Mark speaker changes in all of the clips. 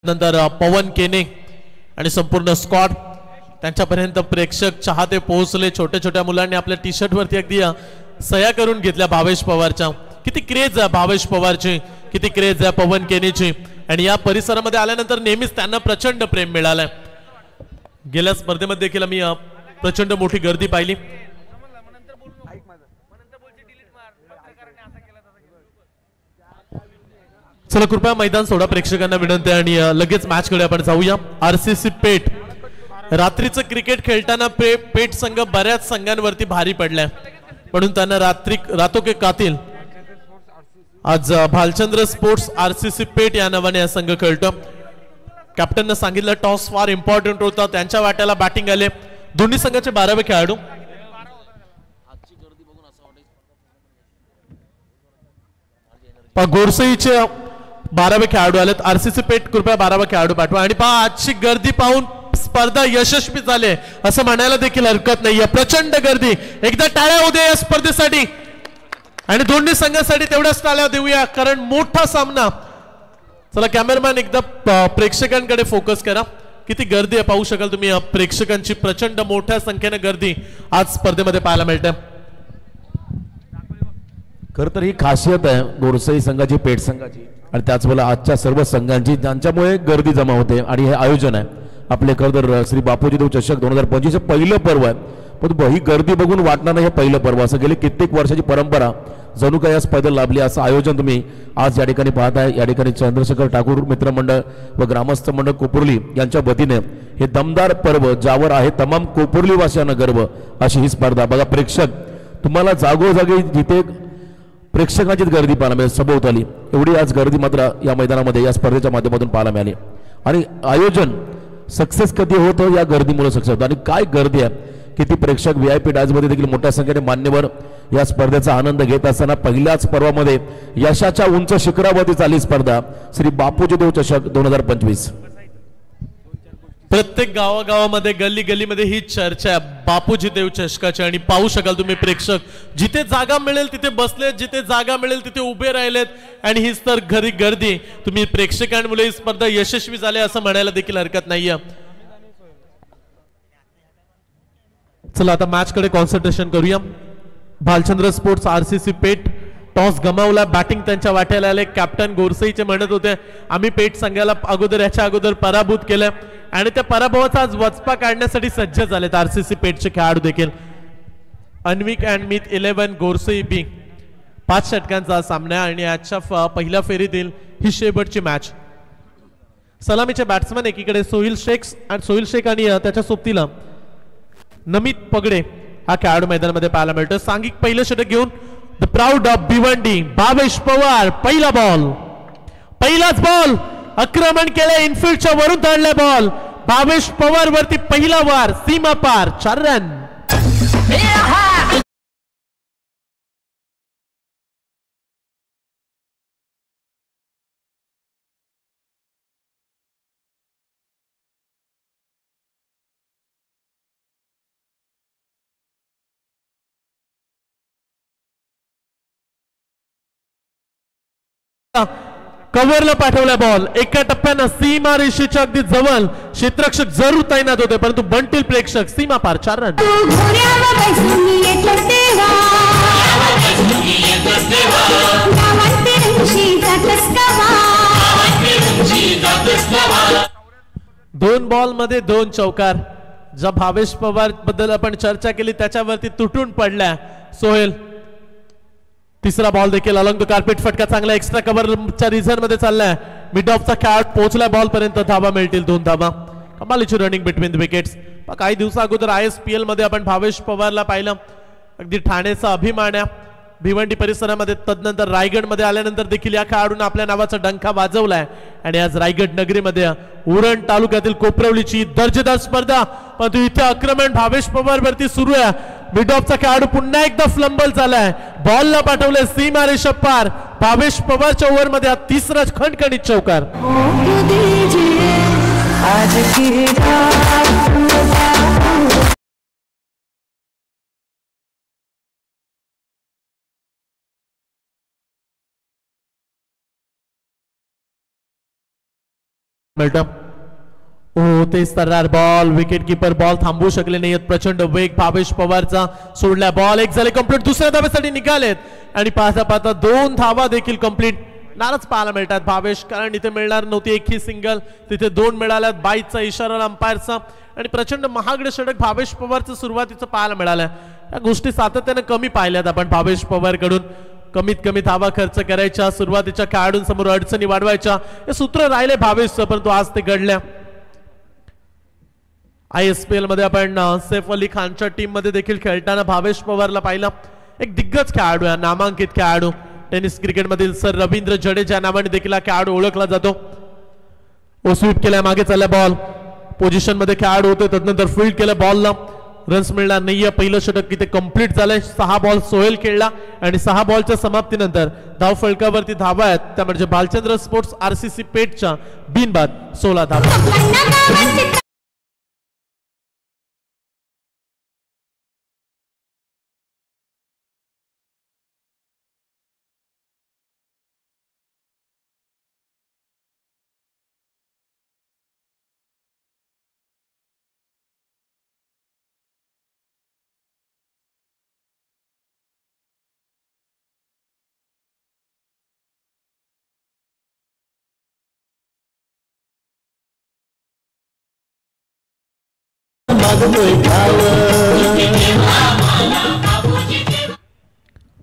Speaker 1: नंतर पवन केने आणि संपूर्ण स्क्वॉड त्यांच्यापर्यंत प्रेक्षक चाहते पोहोचले। छोट्या छोट्या मुलांनी आपल्या टी शर्ट वरती अगदी सह्या करून घेतल्या भावेश पवारच्या। किती क्रेज आहे भावेश पवारची, किती क्रेज आहे पवन केनेची आणि या परिसरामध्ये आल्यानंतर नेहमीच त्यांना प्रचंड प्रेम मिळालंय। गेल्या स्पर्धेमध्ये देखील आम्ही प्रचंड मोठी गर्दी पाहिली। चला कृपया मैदान सोडा, प्रेक्षकांना विनंती आहे आणि लगेच मॅच कडे आपण जाऊया। आरसीसी पेठ रात्रीचं क्रिकेट खेळताना पेठ संघ बऱ्याच संघांवरती भारी पडलाय, म्हणून त्यांना रातों के कातिल आज भालचंद्र स्पोर्ट्स आरसीसी पेठ या नावाने संघ खेळतो। कॅप्टनने सांगितलं टॉस फार इम्पॉर्टंट होता, त्यांच्या वाट्याला बॅटिंग आले। दोन्ही संघाचे 12वे खेळाडू गोरसईचे 12वे खेळाडू आलेत। आरसीसी पेठ कृपया 12वा खेळाडू पाठवा आणि पहा आजची गर्दी पाहून स्पर्धा यशस्वी झाले असं म्हणायला देखील हरकत नाहीये। प्रचंड गर्दी, एकदा टाळ्या होऊ दे या स्पर्धेसाठी आणि दोन्ही संघासाठी तेवढ्याच टाळ्या देऊया कारण मोठा सामना। चला कॅमेरामॅन एकदा प्रेक्षकांकडे फोकस करा, किती गर्दी आहे पाहू शकाल तुम्ही। प्रेक्षकांची प्रचंड मोठ्या संख्येने गर्दी आज स्पर्धेमध्ये पाहायला मिळते।
Speaker 2: खर तर ही खासियत आहे गोरसई संघाची, पेठ संघाची आणि त्याचवेळेला आजच्या सर्व संघांची, ज्यांच्यामुळे गर्दी जमा होते आणि हे आयोजन आहे आपले खर तर श्री बापूजी देव चषक 2025 पहिलं पर्व आहे। पण ही गर्दी बघून वाटणार नाही हे पहिलं पर्व, असं गेले कित्येक वर्षाची परंपरा जणू काय या स्पर्धेला लाभली असं आयोजन तुम्ही आज या ठिकाणी पाहताय। या ठिकाणी चंद्रशेखर ठाकूर मित्रमंडळ व ग्रामस्थ मंडळ कोपुर्ली यांच्या वतीने हे दमदार पर्व ज्यावर आहे तमाम कोपुर्ली वासियांना गर्व अशी ही स्पर्धा। बघा प्रेक्षक तुम्हाला जागोजागी जिथे प्रेक्षकांचीच गर्दी पाहायला मिळेल सभोवताली, एवढी आज गर्दी मात्र या मैदानामध्ये या स्पर्धेच्या माध्यमातून पाहायला मिळाली। आणि आयोजन सक्सेस कधी होतं या गर्दीमुळे सक्सेस होतं। आणि काय गर्दी आहे, किती प्रेक्षक VIP डायजमध्ये देखील मोठ्या संख्येने मान्यवर या स्पर्धेचा आनंद घेत असताना पहिल्याच पर्वामध्ये यशाच्या उंच शिखरावरती चालली स्पर्धा श्री बापूजी देव चषक 2025।
Speaker 1: प्रत्येक गावागावामध्ये गल्ली गल्लीमध्ये ही चर्चा आहे बापूजी देव चषकाची आणि पाहू शकाल तुम्ही प्रेक्षक जिथे जागा मिळेल तिथे बसलेत, जिथे जागा मिळेल तिथे उभे राहिलेत आणि हीच तर घरी गर्दी। तुम्ही प्रेक्षकांमुळे ही स्पर्धा यशस्वी झाली असं म्हणायला देखील हरकत नाहीये। चला आता मॅच कडे कॉन्सन्ट्रेशन करूया। भालचंद्र स्पोर्ट्स आरसीसी पेठ टॉस गमावला, बॅटिंग त्यांच्या वाट्याला आले। कॅप्टन गोरसईचे म्हणत होते आम्ही पेठ संघाला याच्या अगोदर पराभूत केलं आणि त्या पराभवाचा आज वचपा काढण्यासाठी सज्ज झालेत आरसीसी पेठचे खेळाडू देखील। अनविक अँड मिथ 11 गोरसई बी 5 षटकांचा सामना आणि आजच्या पहिल्या फेरीतील ही शेवटची मॅच। सलामीचे बॅट्समन एकीकडे सोहिल शेख आणि त्याच्या सोबतीला नमित पगडे हा खेळाडू मैदानामध्ये पाहायला मिळतो। सांघिक पहिलं षटक घेऊन the proud of Bhiwandi Bhavesh Pawar, पहिला बॉल, पहिलाच बॉल, आक्रमण केले, इनफिल्डच्या वरून धाडले बॉल, भावेश पवार वरती पहिला वार, सीमा पार, 4 रन। कव्हरला पाठवला बॉल, एका टप्प्यानं सीमा रेषेच्या अगदी जवळ क्षेत्ररक्षक जरूर तैनात होते परंतु बनतील प्रेक्षक, सीमा पार, 4 रन। 2 बॉल मध्ये 2 चौकार। ज्या भावेश पवार बद्दल आपण चर्चा केली त्याच्यावरती तुटून पडल्या सोहेल। तिसरा बॉल देखील अलॉंग द कार्पेट, फटका चांगला एक्स्ट्रा कव्हरच्या रिझन मध्ये चाललाय। मिड ऑफचा खेळ पोहोचलाय बॉल पर्यंत, धावा मिळतील 2 धावा। कमालीची रनिंग बिटवीन द विकेट्स। काही दिवसा अगोदर ISPL मध्ये आपण भावेश पवारला पाहिलं, अगदी ठाण्याचा अभिमान आहे भिवंडी परिसरामध्ये। तदनंतर रायगड मध्ये आल्यानंतर देखील या खेळाडूंना आपल्या नावाचा डंका वाजवलाय आणि आज रायगड नगरीमध्ये उरण तालुक्यातील कोपरवलीची दर्जेदार स्पर्धा, परंतु इथे आक्रमण भावेश पवार वरती सुरू आहे। मिड ऑफचा खेळाडू पुन्हा एकदा फ्लंबल झालाय, बॉलला पाठवले सीमा रेषा पार, भावेश पवारच्या ओव्हर मध्ये तिसरा खणखणीत चौकार। मिळतं. हो तेच तर्रार बॉल, विकेट किपर बॉल थांबवू शकले नाहीत. प्रचंड वेग भावेश पवारचा सोडला बॉल, एक झाले कंप्लीट, दुसऱ्या धावेसाठी निघालेत आणि पाहता पाहता 2 धावा देखील कंप्लीट नाराज पाहायला मिळतात भावेश, कारण इथे मिळणार नव्हती एकही सिंगल, तिथे 2 मिळाल्यात. बाईचा इशारा अंपायरचा आणि प्रचंड महागडे षटक भावेश पवारचं सुरुवातीचं पाहायला मिळालं. या गोष्टी सातत्याने कमी पाहिल्यात आपण भावेश पवार कडून. कमीत कमी धावा खर्च करायच्या, सुरुवातीच्या खेळाडूंसमोर अडचणी वाढवायच्या, हे सूत्र राहिले भावेशचं, परंतु आज ते घडल्या. ISPL मध्ये आपण सैफ अली खानच्या टीम मध्ये देखील खेळताना भावेश पवारला पाहिलं. एक दिग्गज खेळाडू आहे, नामांकित खेळाडू. टेनिस क्रिकेट मधील सर रवींद्र जडेजा नावाने देखील हा खेळाडू ओळखला जातो. स्वीप केला, मागे चालला बॉल, पोझिशन मध्ये खेळाडू होते, त्यानंतर फील्ड केलं बॉलला, रन्स मिळणार नाहीये. पहिलं षटक इथे कंप्लीट झालंय. 6 बॉल सोहेल खेळला आणि 6 बॉलच्या समाप्तीनंतर धाव फलकावरती धावा आहेत त्या म्हणजे भालचंद्र स्पोर्ट्स RCC पेठच्या बिनबाद 16 धावा.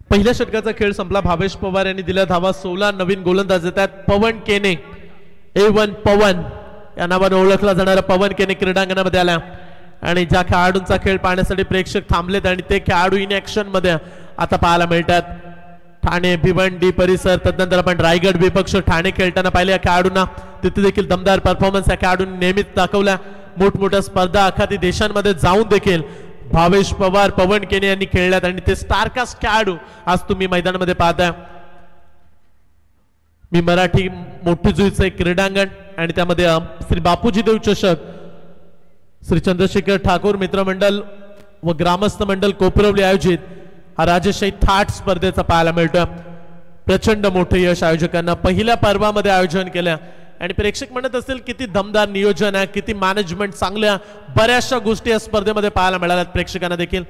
Speaker 1: पहिल्या षटकाचा खेळ संपला. भावेश पवार यांनी दिल्या धावा 16. नवीन गोलंदाज येतात पवन केने. A1 पवन या नावाने ओळखला जाणारा पवन केने क्रीडांगणामध्ये आला आणि ज्या खेळाडूंचा खेळ पाहण्यासाठी प्रेक्षक थांबलेत आणि ते खेळाडू इन ऍक्शन मध्ये आता पाहायला मिळतात. ठाणे भिवंडी परिसर, तदनंतर आपण रायगड विपक्ष ठाणे खेळताना पाहिले या खेळाडूंना. तिथे देखील दमदार परफॉर्मन्स या खेळाडूंनी नेहमीच दाखवला. मोठमोठ्या स्पर्धा आखाती देशांमध्ये जाऊन देखील भावेश पवार पवन केने यांनी खेळल्यात आणि ते स्टारकास्ट खेळाडू आज तुम्ही मैदानामध्ये पाहताय. मी मराठी मोठी जुईचं एक क्रीडांगण आणि त्यामध्ये श्री बापूजी देव चषक, श्री चंद्रशेखर ठाकूर मित्रमंडळ व ग्रामस्थ मंडळ कोपरवली आयोजित हा राजशाही थाट स्पर्धेचा पाहायला मिळतोय. प्रचंड मोठे यश आयोजकांना पहिल्या पर्वामध्ये आयोजन केलं आणि प्रेक्षक म्हणत असतील किती दमदार नियोजन आहे, किती मॅनेजमेंट, चांगल्या बऱ्याचशा गोष्टी या स्पर्धेमध्ये पाहायला मिळाल्यात. प्रेक्षकांना देखील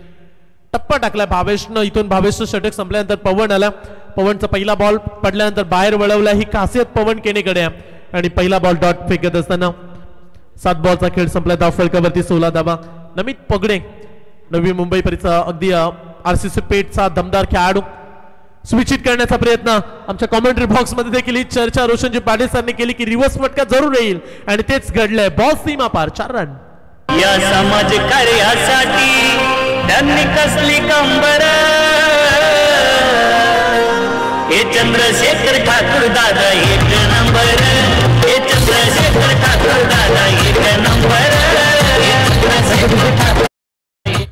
Speaker 1: टप्पा टाकला भावेशनं. इथून भावेशचं षटक संपल्यानंतर पवन आला. पवनचा पहिला बॉल पडल्यानंतर बाहेर वळवला, ही खासियत पवन केनेकडे आहे आणि पहिला बॉल डॉट फेकत असताना 7 बॉलचा खेळ संपला. धाव फलकावरती 16 धावा. नमित पगडे नवी मुंबई परिसर अगदी RCC पेठचा दमदार खेळाडू. स्विचित करण्याचा प्रयत्न आमच्या कॉमेंट्री बॉक्स मध्ये देखील ही चर्चा रोशनजी पाटील सरांनी केली की रिव्हर्स फटका जरूर येईल आणि तेच घडलंय. बॉल सीमा पार 4 रन.
Speaker 3: या समाज कार्यासाठी त्यांनी कसली कंबर, हे चंद्रशेखर ठाकूर दादा 1 नंबर, हे चंद्रशेखर ठाकूर दादा 1 नंबर.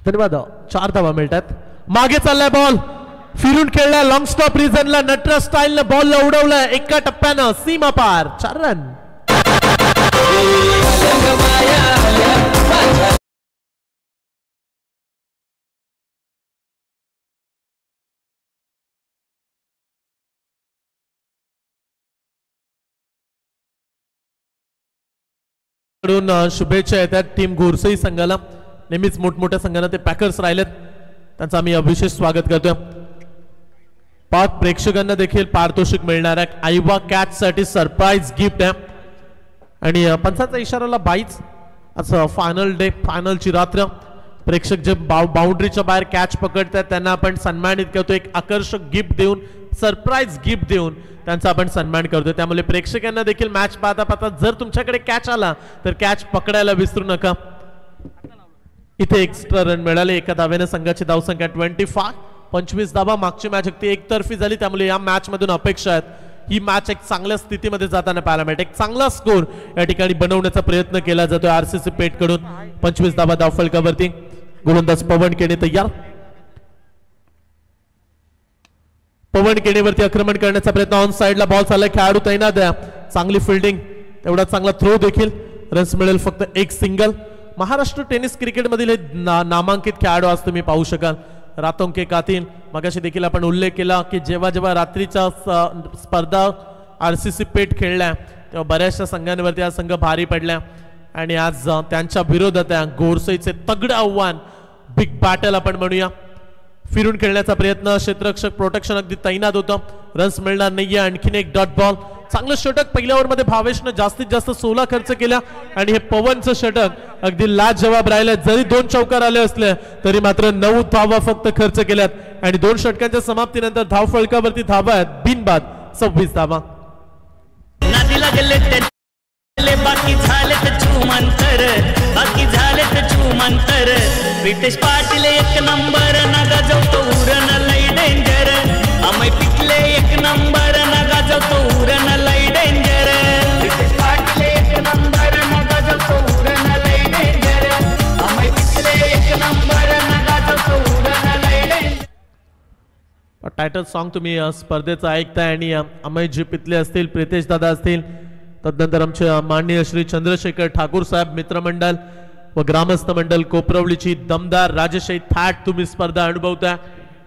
Speaker 1: धन्यवाद. 4 धावा मिळतात. मागे चाललाय बॉल, फिरून खेळला, लॉंग स्टॉप रिझनला नटराज स्टाईलने बॉलला उडवलाय. एका टप्प्यानं सीमा पार 4 रन. शुभेच्छा येतात टीम गोरसई संघाला. नेहमीच मोठमोठ्या संघांना ते पॅकर्स राहिलेत, त्यांचं आम्ही विशेष स्वागत करतोय. पाक प्रेक्षकांना देखील पारितोषिक मिळणार आहे. आईवा कॅच साठी सरप्राईज गिफ्ट आहे आणि पंचाचा इशाराला बाईच असं फायनल डे, फायनलची रात्र. प्रेक्षक जे बाउंड्रीच्या बाहेर कॅच पकडतात त्यांना आपण सन्मानित करतो. एक आकर्षक गिफ्ट देऊन, सरप्राईज गिफ्ट देऊन त्यांचा आपण सन्मान करतो. त्यामुळे प्रेक्षकांना देखील मॅच पाहता पाहता जर तुमच्याकडे कॅच आला तर कॅच पकडायला विसरू नका. इथे एक्स्ट्रा रन मिळाले. एका धावेने संघाची धावसंख्या 25. 25 धावा. मागची मॅच अगदी एकतर्फी झाली, त्यामुळे या मॅच मधून अपेक्षा आहेत ही मॅच एक चांगल्या स्थितीमध्ये जाताना पाहायला मिळते. एक चांगला स्कोर या ठिकाणी बनवण्याचा प्रयत्न केला जातोय RCC पेठ कडून. 25 धावा धाव फलकावरती. गोलंदाज पवन केने तयार. पवन केनेवरती आक्रमण करण्याचा प्रयत्न. ऑन साइडला बॉल चाललाय, खेळाडू तैनात आहे. चांगली फिल्डिंग, तेवढा चांगला थ्रो देखील. रन्स मिळेल फक्त 1 सिंगल. महाराष्ट्र टेनिस क्रिकेट मधील हे नामांकित खेळाडू आज तुम्ही पाहू शकाल. रातोंके कातील मगाशी देखील आपण उल्लेख केला की जेव्हा जेव्हा रात्रीच्या स्पर्धा RCC पेठ खेळल्या तेव्हा बऱ्याचशा संघांवरती हा संघ भारी पडल्या आणि आज त्यांच्या विरोधात गोरसईचे तगडं आव्हान, बिग बॅटल आपण म्हणूया. फिरून खेळण्याचा प्रयत्न, क्षेत्ररक्षक प्रोटेक्शन अगदी तैनात होतं. रन्स मिळणार नाहीये. आणखीन एक डॉट बॉल. चांगलं षटक पहिल्या ओव्हरमध्ये भावेशनं जास्तीत जास्त 16 खर्च केला आणि हे पवनचं षटक अगदी लाजवाब राहिलं. जरी 2 चौकार आले असले तरी मात्र 9 धावा फक्त खर्च केल्यात आणि 2 षटकांच्या समाप्तीनंतर धाव फलकावरती धावा आहेत बिनबाद 26 धावा.
Speaker 3: नादी लागले बाकी झाले तर चुमंतर, बाकी झाले तर चुमंतर. प्रितेश पाटील 1 नंबर, नगा जातो उरण लई डेंजर. अमय पिकले 1 नंबर, नगा जातो उरण लई डेंजर. प्रितेश पाटील 1 नंबर, नगा जातो उरण लई डेंजर. अमय पिकले 1 नंबर, नगा जातो उरण लई डेंजर.
Speaker 1: टायटल सॉन्ग तुम्ही स्पर्धेचं ऐकताय आणि अमयजी पितले असतील, प्रितेश दादा असतील, तदनंतर आमचे माननीय श्री चंद्रशेखर ठाकूर साहेब, मित्रमंडळ व ग्रामस्थ मंडळ कोपरवलीची दमदार राजशाही थाट तुम्ही स्पर्धा अनुभवताय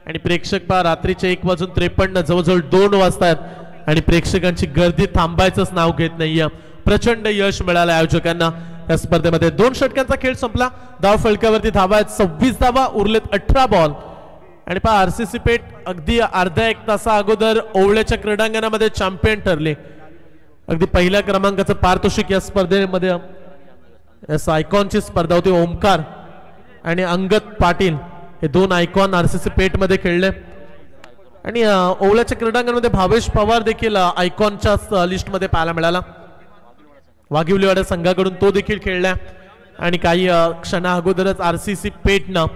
Speaker 1: आणि प्रेक्षक पहा रात्रीचे 1:53 जवळजवळ 2 वाजतायत आणि प्रेक्षकांची गर्दी थांबायचंच नाव घेत नाहीये. प्रचंड यश मिळालं आयोजकांना या स्पर्धेमध्ये. 2 षटकांचा खेळ संपला. धाव फलकावरती धावा आहेत 26 धावा, उरलेत 18 बॉल. आणि पहा आरसीसी पेठ अगदी अर्ध्या 1 तासा अगोदर ओवळ्याच्या क्रीडांगणामध्ये चॅम्पियन ठरले. अगदी पहिल्या क्रमांकाचं पारितोषिक या स्पर्धेमध्ये आयकॉनची स्पर्धा होती. ओमकार आणि अंगद पाटील हे 2 आयकॉन आरसीसी पेठ मध्ये खेळले आणि ओवळ्याच्या क्रीडांगणामध्ये भावेश पवार देखील आयकॉनच्या लिस्ट मध्ये पाहायला मिळाला. वाघिवलीवाडा संघाकडून तो देखील खेळला आणि काही क्षणा अगोदरच आरसीसी पेठनं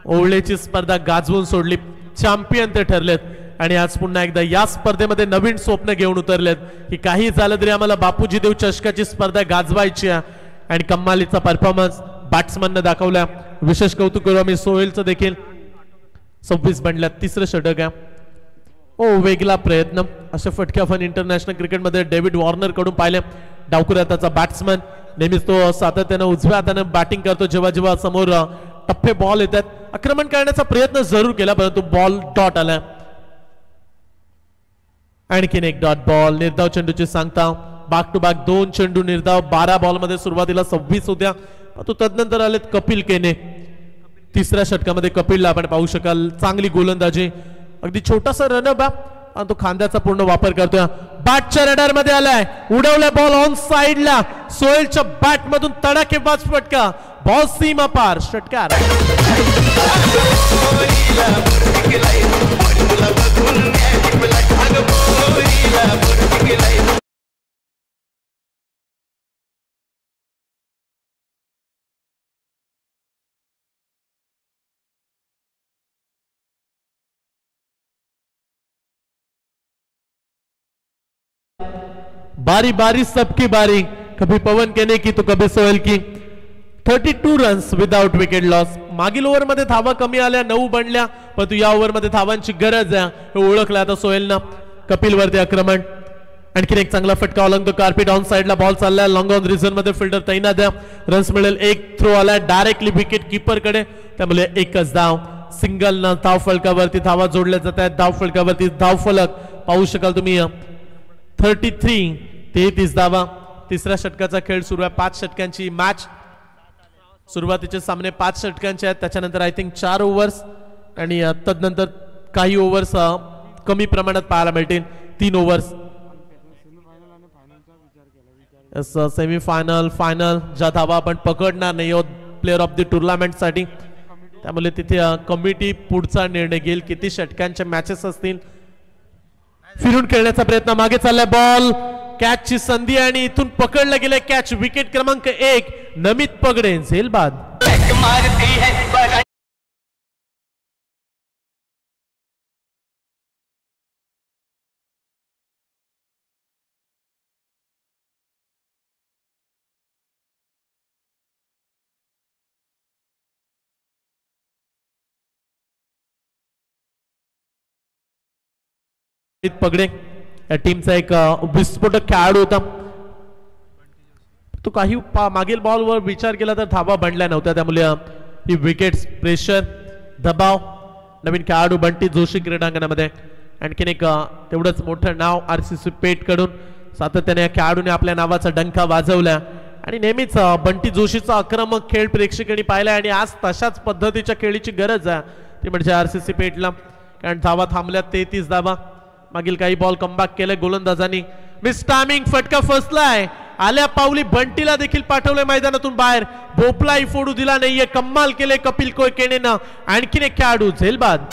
Speaker 1: ओवळ्याची स्पर्धा गाजवून सोडली. चॅम्पियन ते ठरलेत आणि आज पुन्हा एकदा या स्पर्धेमध्ये नवीन स्वप्न घेऊन उतरलेत की काही झालं तरी आम्हाला बापूजी देव चषकाची स्पर्धा गाजवायची आहे आणि कमालीचा परफॉर्मन्स बॅट्समनने दाखवला. विशेष कौतुक करू आम्ही सोहेलचं देखील. 26 बनल्यात. 3रं षटक आहे. वेगळा प्रयत्न अशा फटके आपण इंटरनॅशनल क्रिकेटमध्ये डेव्हिड वॉर्नर कडून पाहिले. डावखुरी हाताचा बॅट्समन नेहमीच तो सातत्यानं उजव्या हाताने बॅटिंग करतो जेव्हा जेव्हा समोर टप्पे बॉल येतात. आक्रमण करण्याचा प्रयत्न जरूर केला परंतु बॉल डॉट आला. आणखीन एक डॉट बॉल. निर्धाव चेंडूची सांगता. बॅक टू बॅक 2 चेंडू निर्धाव. 12 बॉल मध्ये सुरुवातीला 26 होत्या. तो तदनंतर आलेत कपिल केने. 3ऱ्या षटकामध्ये कपिलला आपण पाहू शकाल. चांगली गोलंदाजी. अगदी छोटासा रनअप आणि तो खांद्याचा पूर्ण वापर करतोय. बॅटच्या रडार मध्ये आलाय. उडवलाय बॉल ऑन साइडला. सोहेलच्या बॅट मधून तडाखेबाज फटका. बॉल सीमा पार. षटकार. बारी बारी सबकी बारी. कभी पवन केने की तो कभी सोहेल की. 32 रन्स विदाउट विकेट लॉस. मागील ओव्हर मध्ये धावा कमी आल्या, 9 बनल्या, परंतु या ओव्हर मध्ये धावांची गरज आहे हे ओळखलं आता सोहेलनं. कपिल वरती आक्रमण. आणखीन एक चांगला फटका अलॉंग द कार्पेट. ऑन साइडला बॉल चाललाय. लॉंग ऑन रिझन मध्ये फिल्डर तैनात आहे. रन्स मिळेल. 1 थ्रो आलाय डायरेक्टली विकेट कीपर कडे, त्यामुळे एकच धाव. सिंगल न धाव फलकावरती धावा जोडल्या जात आहेत. धाव फलकावरती धाव फलक पाहू शकाल तुम्ही. 33 धावा. 3ऱ्या षटकाचा खेळ सुरू आहे. 5 षटकांची मॅच. सुरुवातीचे सामने 5 षटकांचे आहेत. त्याच्यानंतर आय थिंक 4 ओव्हर्स आणि तदनंतर काही ओव्हर्स कमी प्रमाणात पाहायला मिळतील. 3 ओव्हर्स. सेमीफायनल फायनल ज्या धावा आपण पकडणार नाही आहोत प्लेअर ऑफ द टुर्नामेंट साठी, त्यामुळे तिथे कमिटी पुढचा निर्णय घेईल किती षटकांचे मॅचेस असतील. फिरून खेळण्याचा प्रयत्न. मागे चाललाय बॉल. कॅच ची संधी आणि इथून पकडला गेलाय कॅच. विकेट क्रमांक 1 नमित पगडे. झेल बाद. पगडे या टीमचा एक विस्फोटक खेळाडू होता. तो काही मागील बॉलवर विचार केला तर धावा बनल्या नव्हत्या, त्यामुळे ही विकेट्स प्रेशर दबाव. नवीन खेळाडू बंटी जोशी क्रीडांगणामध्ये. आणखीन एक तेवढंच मोठं नाव आरसीसी पेठ कडून सातत्याने या खेळाडूने आपल्या नावाचा डंका वाजवला आणि नेहमीच बंटी जोशीचा आक्रमक खेळ प्रेक्षकांनी पाहिला आणि आज तशाच पद्धतीच्या खेळीची गरज आहे ती म्हणजे आरसीसी पेठला. कारण धावा थांबल्या 33 धावा. मागील काही बॉल कमबॅक केले गोलंदाजांनी. मिस टायमिंग फटका फसलाय. आल्या पावली बंटीला देखील पाठवलंय मैदानातून बाहेर. भोपलाही फोडू दिला नाहीये. कमाल केले कपिल कोयकेनेनं. आणखीन एक खेळाडू झेलबाद.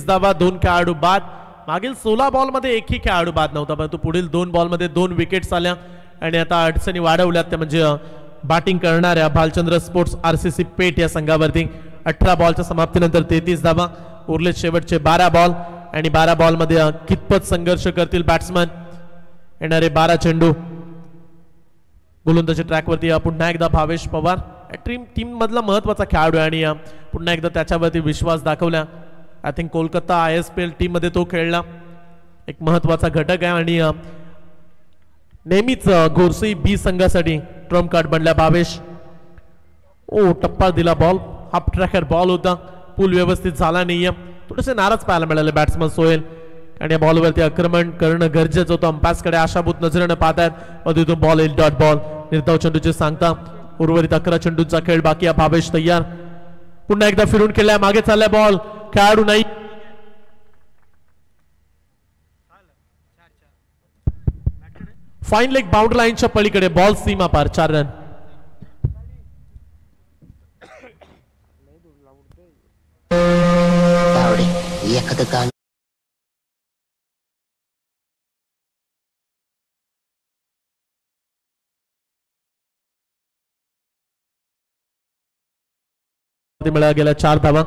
Speaker 1: धावा 2 खेळाडू बाद. मागील 16 बॉल मध्ये एकही खेळाडू बाद नव्हता परंतु पुढील 2 बॉल मध्ये 2 विकेट्स आल्या आणि आता अडचणी वाढवल्यात त्या म्हणजे बॅटिंग करणाऱ्या भालचंद्र स्पोर्ट्स आरसीसी पेठ या संघावरती. 18 बॉलच्या समाप्तीनंतर 33 धावा. उरले शेवटचे 12 बॉल आणि 12 बॉल मध्ये कितपत संघर्ष करतील बॅट्समन. येणारे 12 चेंडू. गोलंदाजी ट्रॅकवरती पुन्हा एकदा भावेश पवार टीम मधला महत्वाचा खेळाडू आणि पुन्हा एकदा त्याच्यावरती विश्वास दाखवला. I think Kolkata ISPL team मध्ये तो खेळला. एक महत्वाचा घटक आहे आणि नेहमीच गोरसई बी संघासाठी ट्रम्प कार्ड बनला भावेश. टप्पा दिला बॉल. हाफ ट्रॅकर बॉल होता. पूल व्यवस्थित झाला नाहीये. थोडेसे नाराज पाहायला मिळाले बॅट्समन सोहेल आणि या बॉलवरती आक्रमण करणं गरजेचं होतं. अंपायर्सकडे आशाभूत नजरेनं पाहतायत. तिथून बॉल येईल डॉट बॉल. निर्धाव चेंडूचे सांगता. उर्वरित 11 चेंडूंचा खेळ बाकी. भावेश तयार. पुन्हा एकदा फिरून खेळलाय. मागे चाललाय बॉल. खेळाडू नाही. फाईन लेग बाउंड्री लाईनच्या पलीकडे बॉल सीमा पार. 4 रन. मिळाला गेल्या 4 धावा.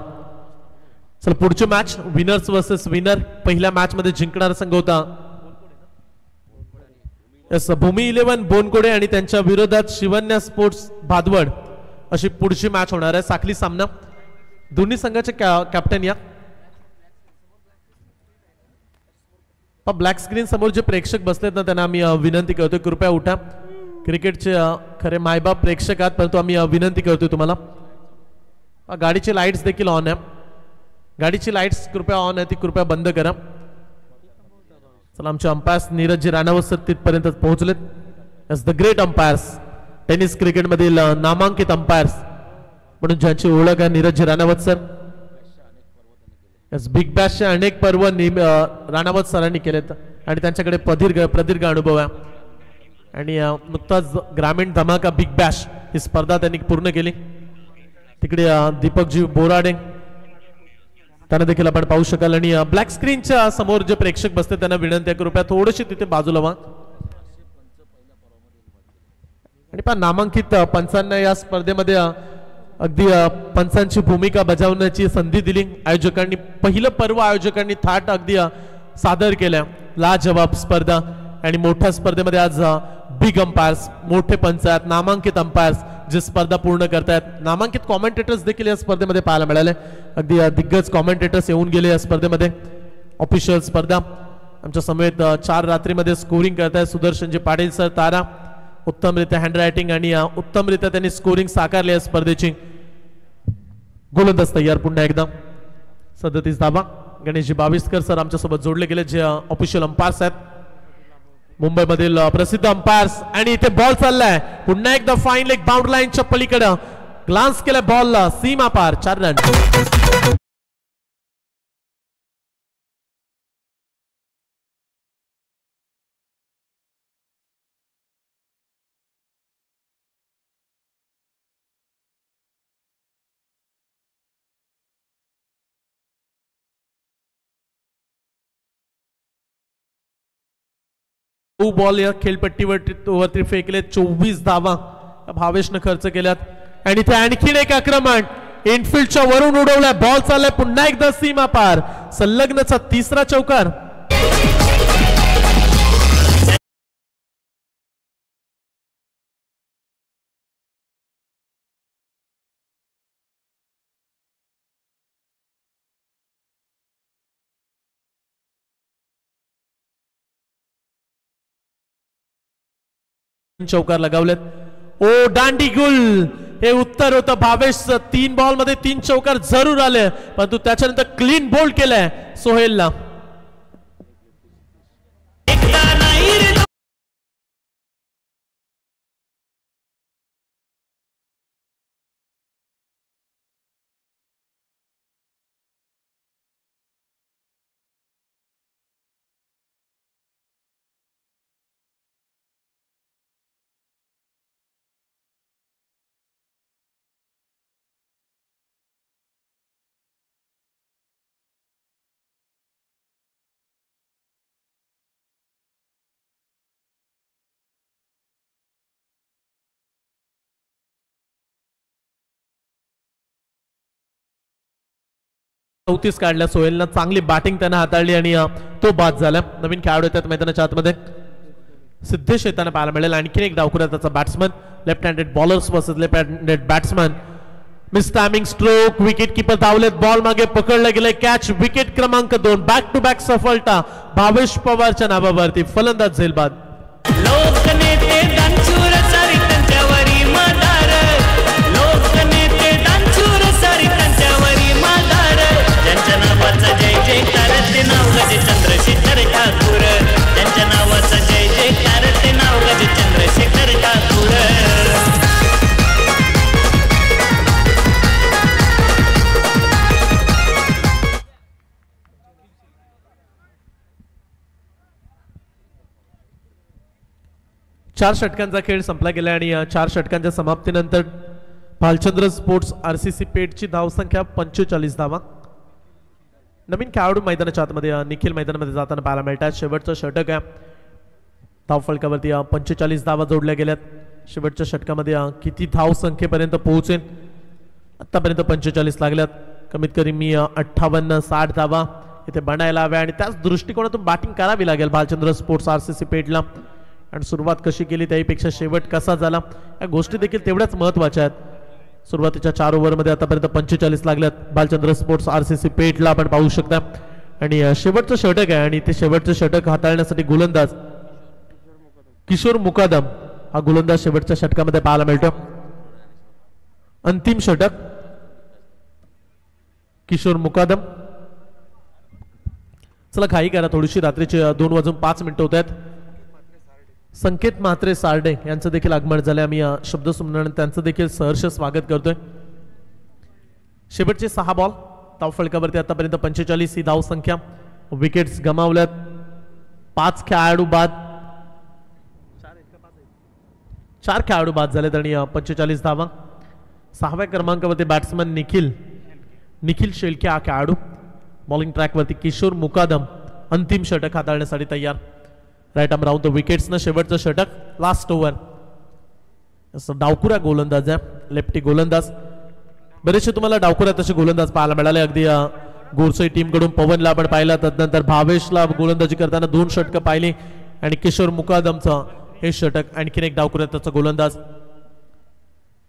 Speaker 1: चला पुढची मॅच विनर्स वर्सेस विनर. पहिल्या मॅच मध्ये जिंकणारा संघ होता भूमी 11 बोनकोडे आणि त्यांच्या विरोधात शिवन्या स्पोर्ट्स भादवड अशी पुढची मॅच होणार आहे. साखली सामना. दोन्ही संघाचे कॅप्टन या. ब्लॅक स्क्रीन समोर जे प्रेक्षक बसलेत ना त्यांना आम्ही विनंती करतोय कृपया उठा. क्रिकेटचे खरे मायबाप प्रेक्षक आहात परंतु आम्ही विनंती करतोय तुम्हाला. गाडीची लाईट्स देखील ऑन आहे. गाडीची लाईट्स कृपया ऑन आहे ती कृपया बंद करा. चला आमचे अंपायर्स नीरजजी राणावत सर तिथपर्यंत पोहोचलेत. As the great umpires. Tennis cricket मधील नामांकित अंपायर्स म्हणून ज्यांची ओळख आहे Neeraj ji Ranawat sir. As big बॅशचे अनेक पर्व राणावत सरांनी केलेत आणि त्यांच्याकडे प्रदीर्घ अनुभव आहे. आणि नुकताच ग्रामीण धमाका बिग बॅश ही स्पर्धा त्यांनी पूर्ण केली. तिकडे दीपकजी बोराडे त्यांना देखील आपण पाहू शकाल. आणि ब्लॅक स्क्रीनच्या समोर जे प्रेक्षक बसते त्यांना विनंती आहे कृपया थोडीशी तिथे बाजूला व्हा. आणि पहा नामांकित पंचांना या स्पर्धेमध्ये अगदी पंचांची भूमिका बजावण्याची संधी दिली. आयोजकांनी पहिलं पर्व आयोजकांनी थाट अगदी सादर केल्या. लाजवाब स्पर्धा आणि मोठ्या स्पर्धेमध्ये आज बिग अंपायर्स मोठे पंच आहेत नामांकित अंपायर्स जे स्पर्धा पूर्ण करतायत. नामांकित कॉमेंटेटर्स देखील या स्पर्धेमध्ये पाहायला मिळाले. अगदी दिग्गज कॉमेंटेटर्स येऊन गेले या स्पर्धेमध्ये. ऑफिशियल स्पर्धा आमच्या समेत 4 रात्रीमध्ये स्कोरिंग करतायत सुदर्शनजी पाटील सर तारा. उत्तमरित्या हँडरायटिंग आणि उत्तमरित्या त्यांनी स्कोरिंग साकारली या स्पर्धेची. गोलंदाज तयार पुन्हा एकदा. 37 धावा. गणेशजी बाविस्कर सर आमच्यासोबत जोडले गेले जे ऑफिशियल अंपायर्स आहेत मुंबईमधील प्रसिद्ध अंपायर्स. आणि इथे बॉल चाललाय पुन्हा एकदा फाईन लेग बाउंड्री लाईनच्या पलीकडे ग्लान्स केला बॉलला सीमा पार. 4 रन. बॉल या खेळपट्टीवरती फेकले. 24 धावा भावेशनं खर्च केल्यात. आणि ते आणखीन एक आक्रमण इनफिल्डच्या वरून उडवलाय. बॉल चाललाय पुन्हा एकदा सीमा पार. संलग्नचा 3रा चौकार. चौकार लगावलेत. ओ दांडी गुल हे उत्तर होतं भावेश. 3 बॉल मध्ये 3 चौकार जरूर आले परंतु त्याच्यानंतर क्लीन बोल्ड केलाय सोहेलला. चौतीस काढल्या सोहेलनं. चांगली बॅटिंग त्यानं हाताळली आणि तो बाद झाला. नवीन खेळाडू येतात मैदानाच्या आतमध्ये. सिद्धेश येताना पाहायला मिळेल. आणखीन एक डावखुरा त्याचा batsman. Left handed bowlers versus left handed batsman. Miss timing stroke. Wicket keeper धावलेत. बॉल मागे पकडला गेलाय. कॅच. विकेट क्रमांक 2. बॅक टू बॅक सफलता भावेश पवारच्या नावावरती. फलंदाज झेलबाद.
Speaker 3: लोकनेते दानशूर सारी त्यांच्यावरी मदार. लोकनेते दानशूर सारी त्यांच्यावरी मदार. त्यांच्या नावाचा जय जयकार ते नाव गजे चंद्रशेखर ठाकूर. त्यांच्या नावाचा जय जयकार ते नाव गजे चंद्रशेखर ठाकूर.
Speaker 1: चार षटकांचा खेळ संपला गेला आणि 4 षटकांच्या समाप्तीनंतर भालचंद्र स्पोर्ट्स आरसीसी पेठची धावसंख्या 45 धावा. नवीन खेळाडू मैदानाच्या आतमध्ये निखिल मैदानामध्ये जाताना पाहायला मिळतात. शेवटचं षटक आहे. धावफलकावरती 45 धावा जोडल्या गेल्यात. शेवटच्या षटकामध्ये किती धाव संख्येपर्यंत पोहोचेल आतापर्यंत 45 लागल्यात. कमीत कमी 58-60 धावा इथे बनायला हव्या आणि त्याच दृष्टिकोनातून बॅटिंग करावी लागेल भालचंद्र स्पोर्ट्स आरसीसी पेठला. आणि सुरुवात कशी केली त्यापेक्षा शेवट कसा झाला या गोष्टी देखील तेवढ्याच महत्त्वाच्या आहेत. सुरुवातीच्या 4 ओव्हरमध्ये आतापर्यंत 45 लागल्यात भालचंद्र स्पोर्ट्स आरसीसी पेठला आपण पाहू शकता. आणि शेवटचं षटक आहे आणि ते शेवटचं षटक हाताळण्यासाठी गोलंदाज किशोर मुकादम हा गोलंदाज शेवटच्या षटकामध्ये पाहायला मिळतो. अंतिम षटक किशोर मुकादम. चला घाई करा थोडीशी. रात्रीचे 2:05 होत आहेत. संकेत म्हात्रे सार्डे यांचं देखील आगमन झालंय. आम्ही शब्दसुमरण त्यांचं देखील सहर्ष स्वागत करतोय. शेवटचे 6 बॉल धावफलकावरती आतापर्यंत 45 ही धाव संख्या. विकेट्स गमावल्यात. 5 खेळाडू बाद. 4 खेळाडू बाद झालेत आणि 45 धावा. 6व्या क्रमांकावरती बॅट्समन निखिल शेळके हा खेळाडू. बॉलिंग ट्रॅकवरती किशोर मुकादम अंतिम षटक हाताळण्यासाठी तयार. Right arm round the wickets. शेवटचं षटक लास्ट ओव्हर. डावखुरा गोलंदाज आहे. लेफ्टी गोलंदाज. बरेचसे तुम्हाला डावखुरा तसे गोलंदाज पाहायला मिळाले. अगदी गोरसई टीम कडून पवनला आपण पाहिला. त्यानंतर भावेशला गोलंदाजी करताना 2 षटकं पाहिली आणि किशोर मुकादमचं हे षटक. आणखीन एक डावखुरा त्याचा गोलंदाज.